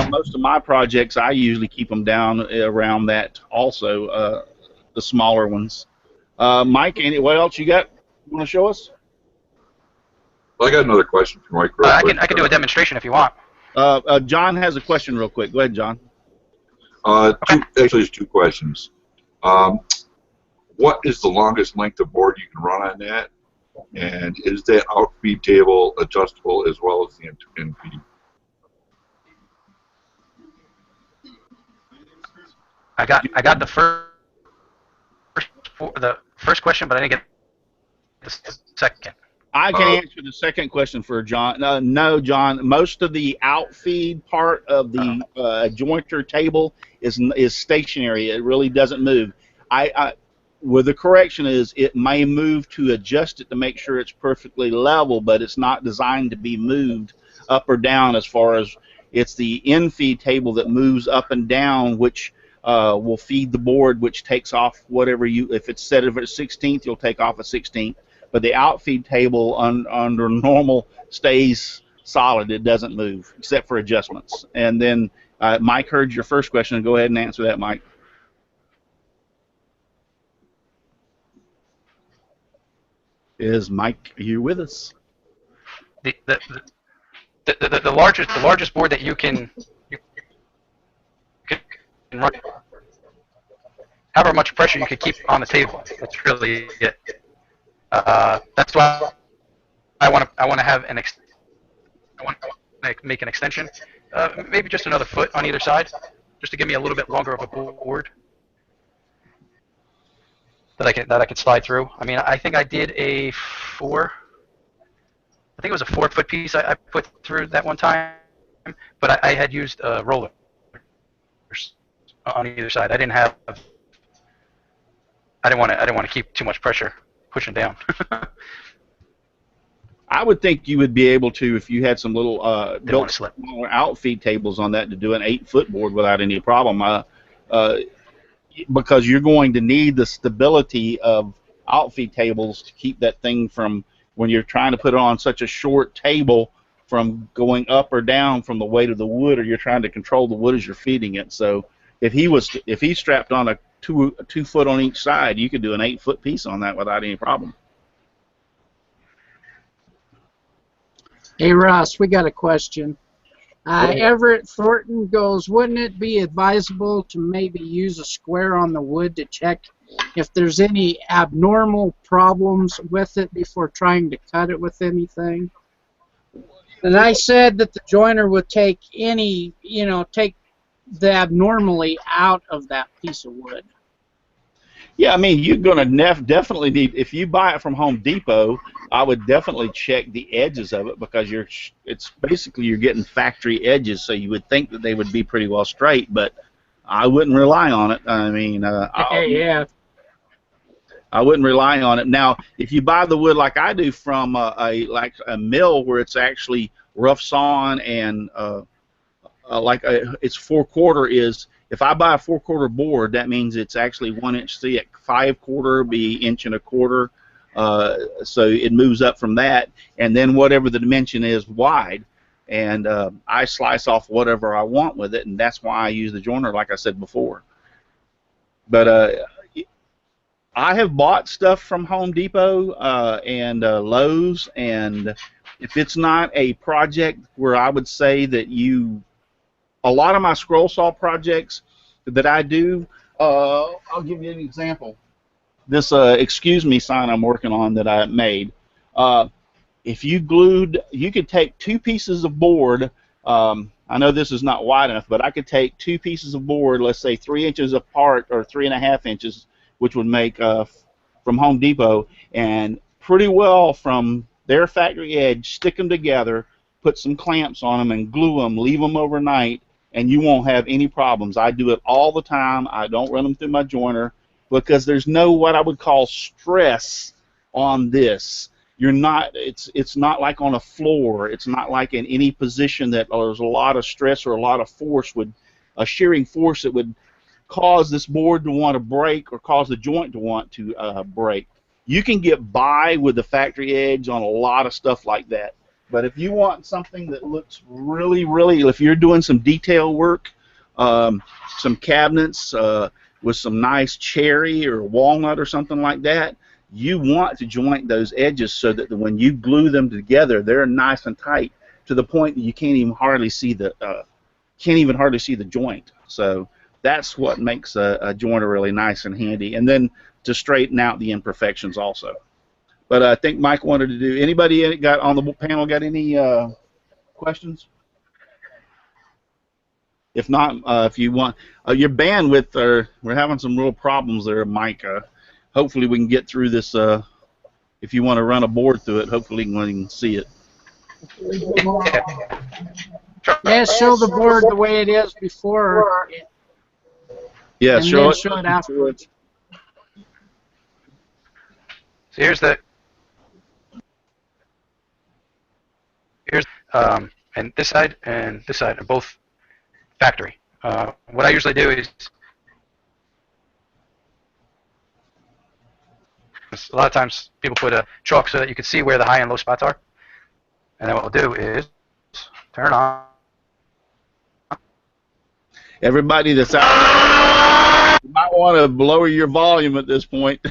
most of my projects, I usually keep them down around that. Also, the smaller ones. Mike, what else you got? You want to show us? Well, I got another question for Mike. I can do a demonstration if you want. John has a question real quick. Go ahead, John. Actually, there's 2 questions. What is the longest length of board you can run on that? And is the outfeed table adjustable as well as the infeed? I got the first question, but I didn't get the second. I can answer the second question for John. No, John. Most of the outfeed part of the jointer table is stationary. It really doesn't move. Well, the correction is it may move to adjust it to make sure it's perfectly level, but it's not designed to be moved up or down. As far as it's the infeed table that moves up and down, which will feed the board, which takes off whatever you. If it's set at 16th, you'll take off a 16th. But the outfeed table under normal stays solid. It doesn't move except for adjustments. And then Mike heard your first question. Go ahead and answer that, Mike. Is Mike, are you with us? The largest board that you can run, however much pressure you could keep on the table. That's really it. That's why I want to have I want to make an extension, maybe just another foot on either side, just to give me a little bit longer of a board that I could slide through. I mean, I think I did I think it was a 4-foot piece I put through that one time, but I had used rollers on either side. I didn't want to keep too much pressure pushing down. I would think you would be able to, if you had some little built smaller outfeed tables on that, to do an 8-foot board without any problem. Because you're going to need the stability of outfeed tables to keep that thing from, when you're trying to put it on such a short table, from going up or down from the weight of the wood, or you're trying to control the wood as you're feeding it. So if he strapped on a 2 foot on each side, you could do an 8-foot piece on that without any problem. Hey Russ, we got a question. Everett Thornton goes, wouldn't it be advisable to maybe use a square on the wood to check if there's any abnormal problems with it before trying to cut it with anything? And I said that the joiner would take take the abnormally out of that piece of wood. Yeah, I mean, you're going to definitely need, if you buy it from Home Depot, I would definitely check the edges of it, because it's basically you're getting factory edges, so you would think that they would be pretty well straight, but I wouldn't rely on it. I mean, yeah. I wouldn't rely on it. Now, if you buy the wood like I do from a mill where it's actually rough sawn and it's 4/4 is. If I buy a 4/4 board, that means it's actually 1 inch thick. 5/4 be 1.25 inches, so it moves up from that, and then whatever the dimension is wide, and I slice off whatever I want with it, and that's why I use the joiner, like I said before. But I have bought stuff from Home Depot and Lowe's, and if it's not a project where I would say that a lot of my scroll saw projects that I do, I'll give you an example. This excuse me sign I'm working on that I made. If you could take 2 pieces of board. I know this is not wide enough, but I could take 2 pieces of board, let's say 3 inches apart or 3.5 inches, which would make from Home Depot, and pretty well from their factory edge, stick them together, put some clamps on them, and glue them, leave them overnight, and you won't have any problems. I do it all the time. I don't run them through my joiner because there's no what I would call stress on this. It's not like on a floor. It's not like in any position that there's a lot of stress or a lot of force, a shearing force that would cause this board to want to break or cause the joint to want to break. You can get by with the factory edge on a lot of stuff like that. But if you want something that looks really, really, if you're doing some detail work, some cabinets with some nice cherry or walnut or something like that, you want to joint those edges so that when you glue them together, they're nice and tight to the point that you can't even hardly see the joint. So that's what makes a joiner really nice and handy, and then to straighten out the imperfections also. But I think Mike wanted to do. Anybody got on the panel got any questions? If not, if you want, your bandwidth, we're having some real problems there, Mike. Hopefully we can get through this. If you want to run a board through it, hopefully we can see it. Yeah, show the board the way it is before. Yeah, and show then it. show it afterwards. So here's and this side are both factory. What I usually do is a lot of times people put a chalk so that you can see where the high and low spots are. And then what we'll do is turn on. Everybody that's out, you might want to lower your volume at this point.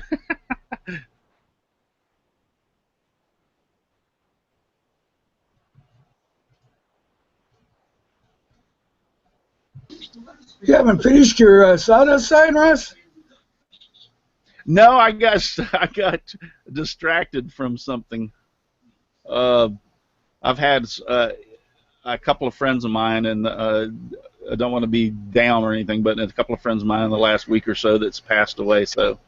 You haven't finished your sawdust sign, Russ? No, I got distracted from something. I've had a couple of friends of mine, and I don't want to be down or anything, but a couple of friends of mine in the last week or so that's passed away. So,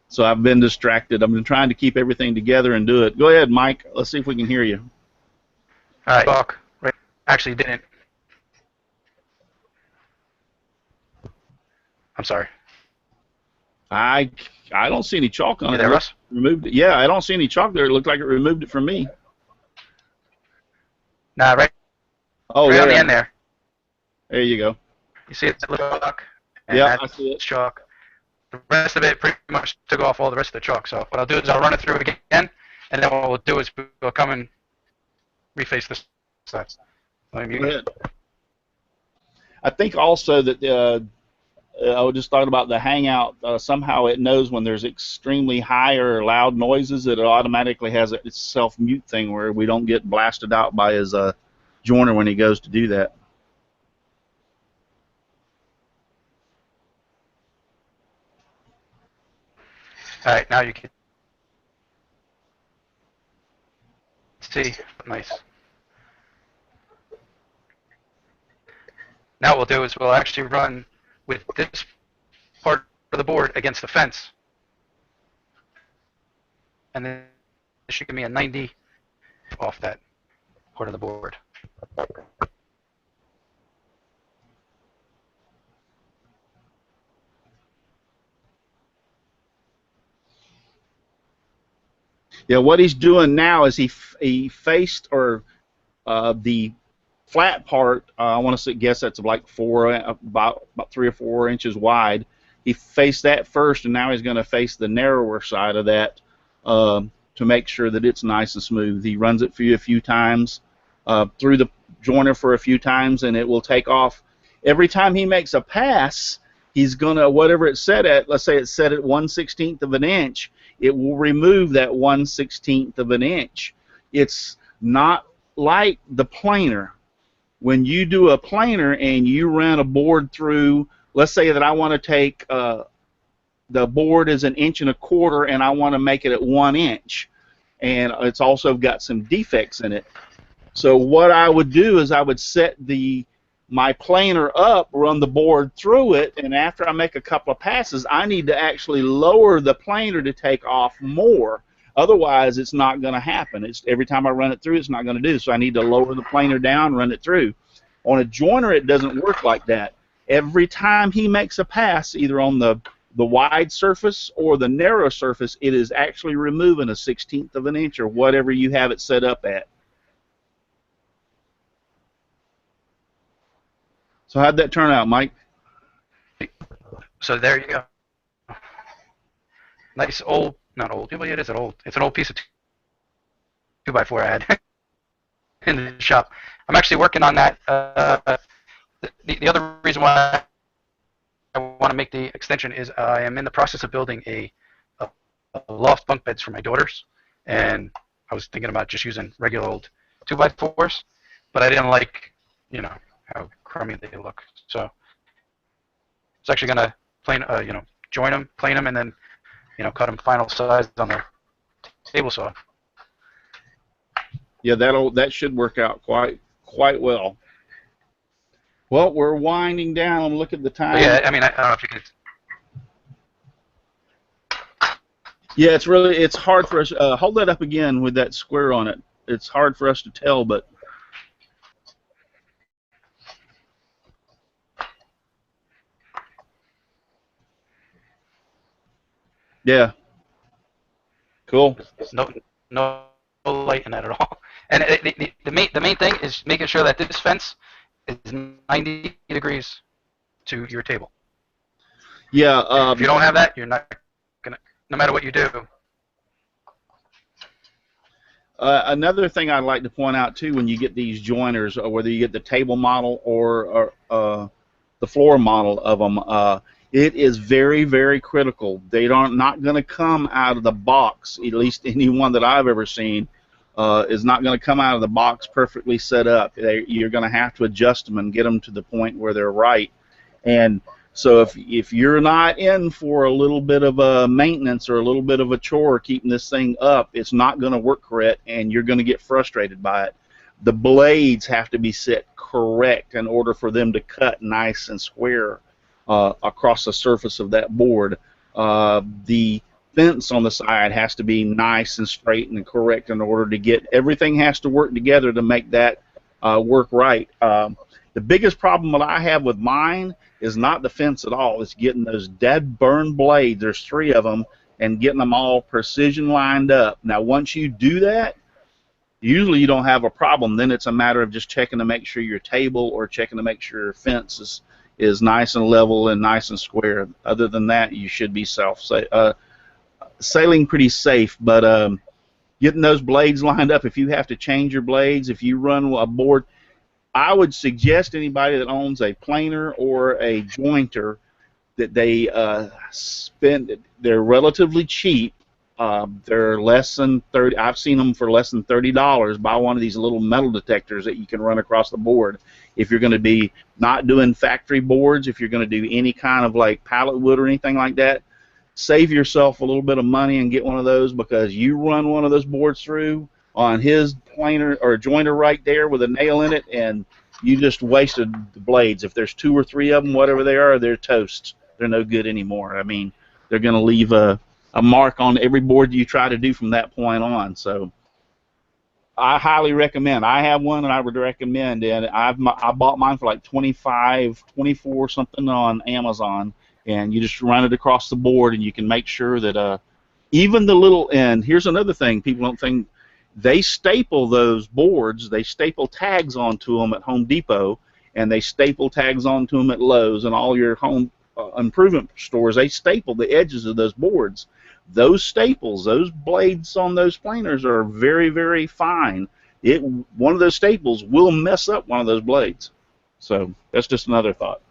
so I've been distracted. I've been trying to keep everything together and do it. Go ahead, Mike. Let's see if we can hear you. All right, talk. Actually, didn't. I'm sorry. I don't see any chalk on You it. there, Russ? Removed it. Yeah, I don't see any chalk there. It looked like it removed it from me. Nah, right. Oh, right there. on the end there. There you go. You see it, that little chalk? And Yeah, I that's see it. chalk. The rest of it pretty much took off all the rest of the chalk. So what I'll do is I'll run it through again, and then what we'll do is we'll come and reface this side. Go ahead. I think also that I was just talking about the Hangout. Somehow it knows when there's extremely high or loud noises, it automatically has its self-mute thing where we don't get blasted out by his joiner when he goes to do that. All right, now you can see. Nice. Now what we'll do is we'll actually run with this part of the board against the fence. And then this should give me a 90 off that part of the board. Yeah, what he's doing now is he faced the flat part. I want to guess that's like about 3 or 4 inches wide. He faced that first, and now he's going to face the narrower side of that to make sure that it's nice and smooth. He runs it for you a few times through the joiner for a few times, and it will take off. Every time he makes a pass, he's going to, whatever it's set at, let's say it's set at 1/16 of an inch, it will remove that 1/16 of an inch. It's not like the planer. When you do a planer and you run a board through, let's say that I want to take the board is 1 1/4 inches and I want to make it at 1 inch, and it's also got some defects in it. So what I would do is I would set my planer up, run the board through it, and after I make a couple of passes, I need to actually lower the planer to take off more. Otherwise, it's not going to happen. Every time I run it through, it's not going to do. So I need to lower the planer down, run it through. On a joiner, it doesn't work like that. Every time he makes a pass, either on the wide surface or the narrow surface, it is actually removing 1/16 of an inch or whatever you have it set up at. So how'd that turn out, Mike? So there you go. Nice old, not old, well, it is an old, it's an old piece of 2x4 I had in the shop. I'm actually working on that. The other reason why I want to make the extension is I am in the process of building a loft bunk beds for my daughters, and I was thinking about just using regular old 2x4s, but I didn't like, how crummy they look. So it's actually going to join them, plane them, and then cut them final size on the table saw. Yeah, that should work out quite well. Well, we're winding down. Look at the time. But yeah, I mean, I don't know if you could. Yeah, it's hard for us. Hold that up again with that square on it. It's hard for us to tell, but yeah, cool. No light in that at all. And the main thing is making sure that this fence is 90 degrees to your table. Yeah. If you don't have that, you're not gonna. No matter what you do. Another thing I'd like to point out too, when you get these joiners, whether you get the table model or the floor model of them, it is very, very critical. They are not going to come out of the box. At least any one that I've ever seen is not going to come out of the box perfectly set up. You're going to have to adjust them and get them to the point where they're right. And so if you're not in for a little bit of a maintenance or a little bit of a chore keeping this thing up, it's not going to work correct, and you're going to get frustrated by it. The blades have to be set correct in order for them to cut nice and square across the surface of that board. The fence on the side has to be nice and straight and correct in order to get everything has to work together to make that work right. The biggest problem that I have with mine is not the fence at all. It's getting those dead burn blades. There's 3 of them, and getting them all precision lined up. Now, once you do that, usually you don't have a problem. Then it's a matter of just checking to make sure your table or checking to make sure your fence is nice and level and nice and square. Other than that, you should be sailing pretty safe. But getting those blades lined up, if you have to change your blades, if you run a board, I would suggest anybody that owns a planer or a jointer that they they're relatively cheap. They're less than 30. I've seen them for less than $30. Buy one of these little metal detectors that you can run across the board. If you're going to be not doing factory boards, if you're going to do any kind of like pallet wood or anything like that, save yourself a little bit of money and get one of those, because you run one of those boards through on his planer or jointer right there with a nail in it, and you just wasted the blades. If there's 2 or 3 of them, whatever they are, they're toast. They're no good anymore. I mean, they're going to leave a mark on every board you try to do from that point on. So I highly recommend. I have one, and I would recommend. And I bought mine for like $25, $24 something on Amazon, and you just run it across the board, and you can make sure that even the little. And here's another thing people don't think. They staple those boards. They staple tags onto them at Home Depot, and they staple tags onto them at Lowe's and all your home improvement stores. They staple the edges of those boards. Those staples, those blades on those planers are very, very fine. One of those staples will mess up one of those blades. So that's just another thought.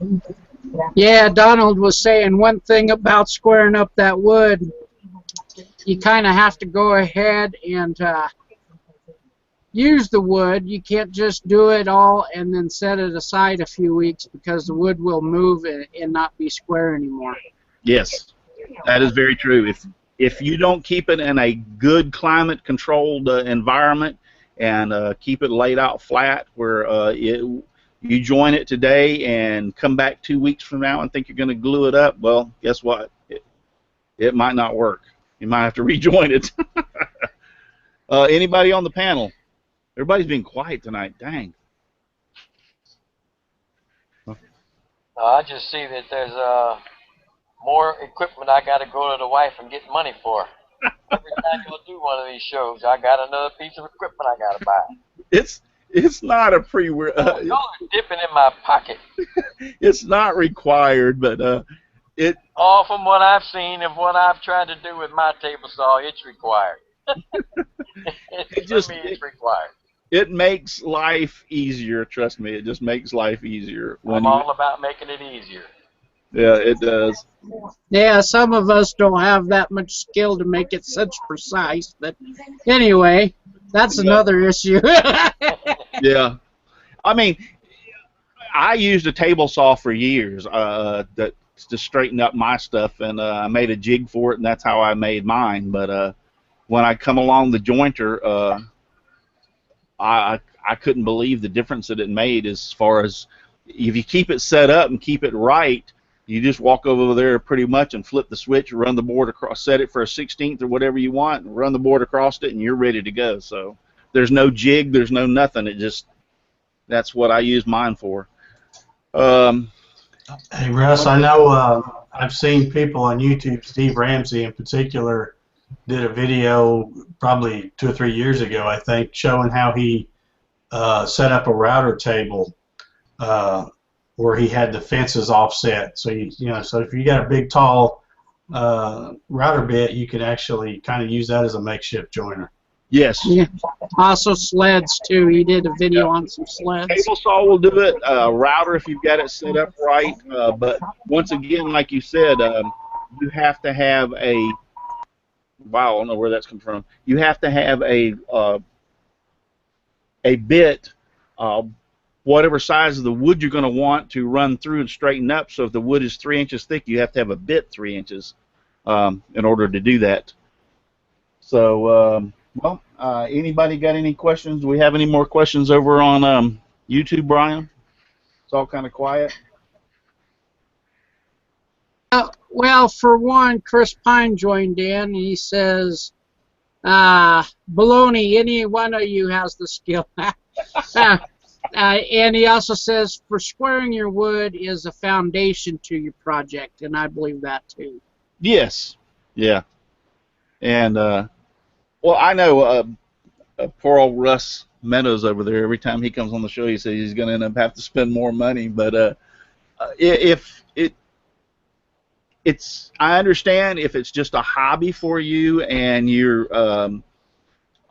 Yeah, Donald was saying one thing about squaring up that wood. You kind of have to go ahead and use the wood. You can't just do it all and then set it aside a few weeks, because the wood will move and not be square anymore. Yes, that is very true. If you don't keep it in a good climate-controlled environment and keep it laid out flat where you join it today and come back 2 weeks from now and think you're going to glue it up, well, guess what? It might not work. You might have to rejoin it. Anybody on the panel? Everybody's being quiet tonight. Dang. I just see that there's more equipment I got to go to the wife and get money for. Every time you do one of these shows, I got another piece of equipment I got to buy. It's not a y'all are dipping in my pocket. It's not required, but all from what I've seen of what I've tried to do with my table saw, it's required. It's required. It makes life easier. Trust me, it just makes life easier. I'm all about making it easier. Yeah, it does. Yeah, some of us don't have that much skill to make it such precise. But anyway, that's another issue. Yeah. I mean, I used a table saw for years that to straighten up my stuff, and I made a jig for it, and that's how I made mine. But when I come along the jointer, I couldn't believe the difference that it made as far as if you keep it set up and keep it right. You just walk over there pretty much and flip the switch, run the board across, set it for a 16th or whatever you want, and run the board across it, and you're ready to go. So there's no jig, there's no nothing. It just, that's what I use mine for. Hey, Russ, I know I've seen people on YouTube, Steve Ramsey in particular, did a video probably 2 or 3 years ago, I think, showing how he set up a router table where he had the fences offset. So so if you got a big tall router bit, you can actually kind of use that as a makeshift joiner. Yes. Yeah. Also sleds too. He did a video on some sleds. Table saw will do it. Router if you've got it set up right. But once again, like you said, you have to have a. Wow, I don't know where that's come from. You have to have a bit, whatever size of the wood you're going to want to run through and straighten up. So if the wood is 3 inches thick, you have to have a bit 3 inches in order to do that. So, well, anybody got any questions? Do we have any more questions over on YouTube, Brian? It's all kind of quiet. Well, for one, Chris Pine joined in. He says, baloney, any one of you has the skill. And he also says, for squaring your wood is a foundation to your project, and I believe that too. Yes. Yeah. And, well, I know poor old Russ Meadows over there, every time he comes on the show, he says he's going to end up having to spend more money. But I understand if it's just a hobby for you and you're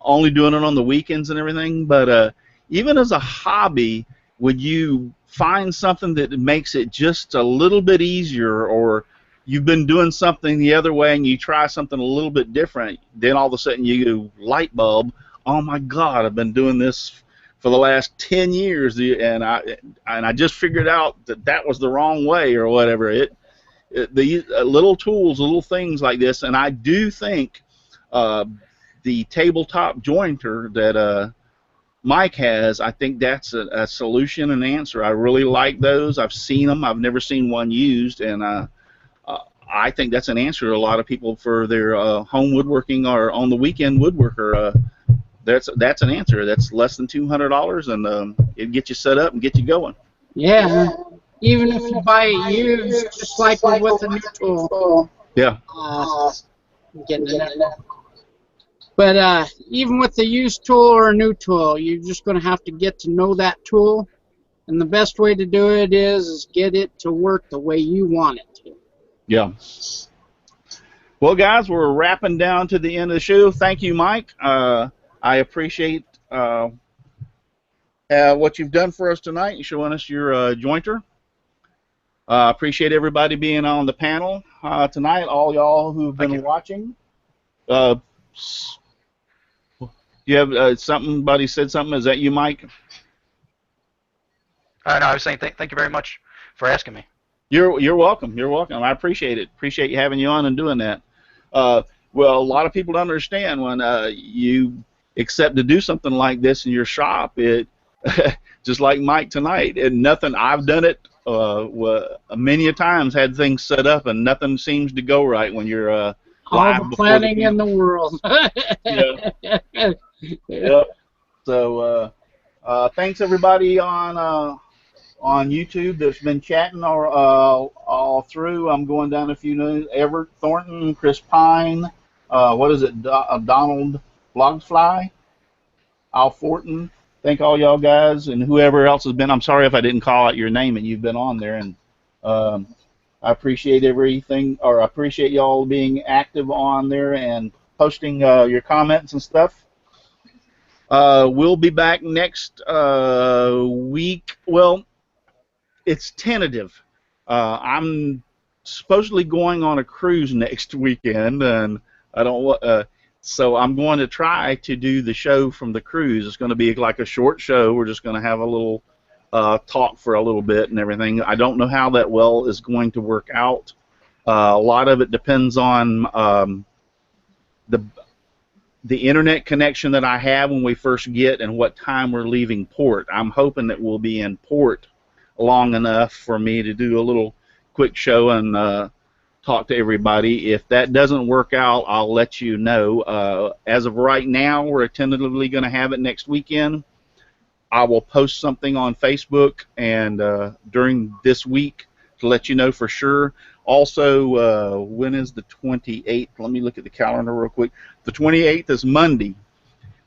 only doing it on the weekends and everything, but even as a hobby, would you find something that makes it just a little bit easier, or you've been doing something the other way and you try something a little bit different, then all of a sudden you go, light bulb, oh my God, I've been doing this for the last 10 years and I just figured out that was the wrong way or whatever. The little tools, little things like this, and I do think the tabletop jointer that Mike has, I think that's a solution and answer. I really like those. I've seen them. I've never seen one used, and I think that's an answer to a lot of people for their home woodworking or on the weekend woodworker. That's an answer. That's less than $200, and it gets you set up and get you going. Yeah. Even if you buy it used, just like with a new tool. Yeah. Getting it. But even with the used tool or a new tool, you're just going to have to get to know that tool. And the best way to do it is get it to work the way you want it to. Yeah. Well, guys, we're wrapping down to the end of the show. Thank you, Mike. I appreciate what you've done for us tonight and showing us your jointer. Appreciate everybody being on the panel tonight, all y'all who've been watching. You have somebody said something? Is that you, Mike? No, I was saying thank you very much for asking me. You're welcome. You're welcome. I appreciate it. Appreciate you having you on and doing that. Well, a lot of people don't understand when you accept to do something like this in your shop. It just like Mike tonight, and nothing. I've done it many a times. Had things set up, and nothing seems to go right when you're all live the planning in the world. Yeah. Yep. So thanks everybody on YouTube that's been chatting all through. I'm going down a few names: Everett Thornton, Chris Pine, what is it? Donald Blogfly, Al Fortin. Thank all y'all guys and whoever else has been. I'm sorry if I didn't call out your name and you've been on there, and I appreciate everything, or I appreciate y'all being active on there and posting your comments and stuff. We'll be back next week. Well, it's tentative. I'm supposedly going on a cruise next weekend, and I don't. So I'm going to try to do the show from the cruise. It's going to be like a short show. We're just going to have a little talk for a little bit and everything. I don't know how that well is going to work out. A lot of it depends on the internet connection that I have when we first get and what time we're leaving port. I'm hoping that we'll be in port long enough for me to do a little quick show and talk to everybody. If that doesn't work out, I'll let you know. As of right now, we're tentatively going to have it next weekend. I will post something on Facebook and during this week to let you know for sure. Also, when is the 28th? Let me look at the calendar real quick. The 28th is Monday.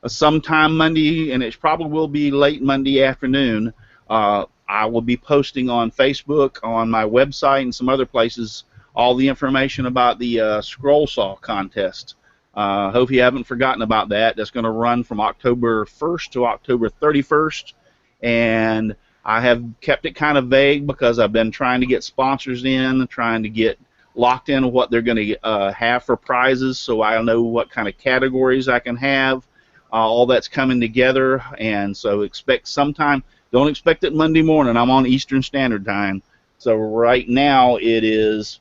Sometime Monday, and it probably will be late Monday afternoon, I will be posting on Facebook, on my website, and some other places all the information about the scroll saw contest. Hope you haven't forgotten about that. That's going to run from October 1st to October 31st, and I have kept it kind of vague because I've been trying to get sponsors in, trying to get locked in what they're going to have for prizes, so I know what kind of categories I can have. All that's coming together, and so expect sometime. Don't expect it Monday morning. I'm on Eastern Standard Time, so right now it is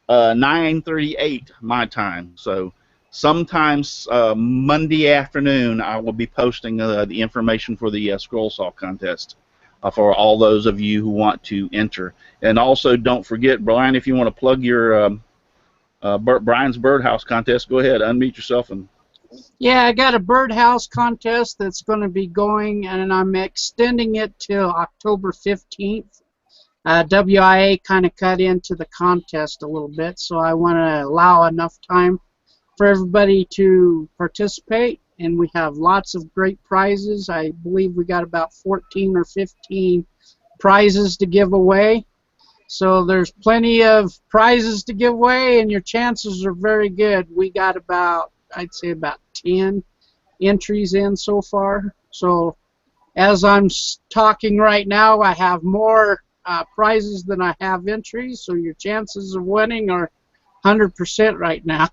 9:38 my time. So sometimes Monday afternoon I will be posting the information for the scroll saw contest. For all those of you who want to enter. And also, don't forget, Brian, if you want to plug your Brian's Birdhouse contest, go ahead, unmute yourself. And Yeah, I got a birdhouse contest that's going to be going, and I'm extending it till October 15th. WIA kind of cut into the contest a little bit, so I want to allow enough time for everybody to participate. And we have lots of great prizes. I believe we got about 14 or 15 prizes to give away. So there's plenty of prizes to give away, and your chances are very good. We got about, I'd say about 10 entries in so far. So as I'm talking right now, I have more prizes than I have entries, so your chances of winning are 100% right now.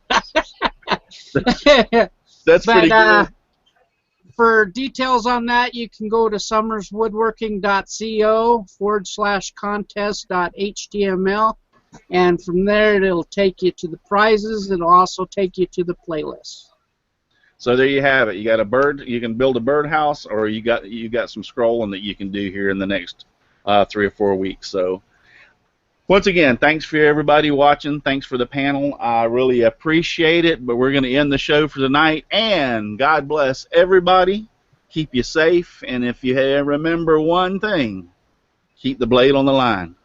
That's pretty good. For details on that, you can go to summerswoodworking.co/contest.html, and from there it'll take you to the prizes. It'll also take you to the playlist. So there you have it. You got a bird. You can build a birdhouse, or you got some scrolling that you can do here in the next 3 or 4 weeks. So once again, thanks for everybody watching. Thanks for the panel. I really appreciate it. But we're going to end the show for tonight. And God bless everybody. Keep you safe. And if you remember one thing, keep the blade on the line.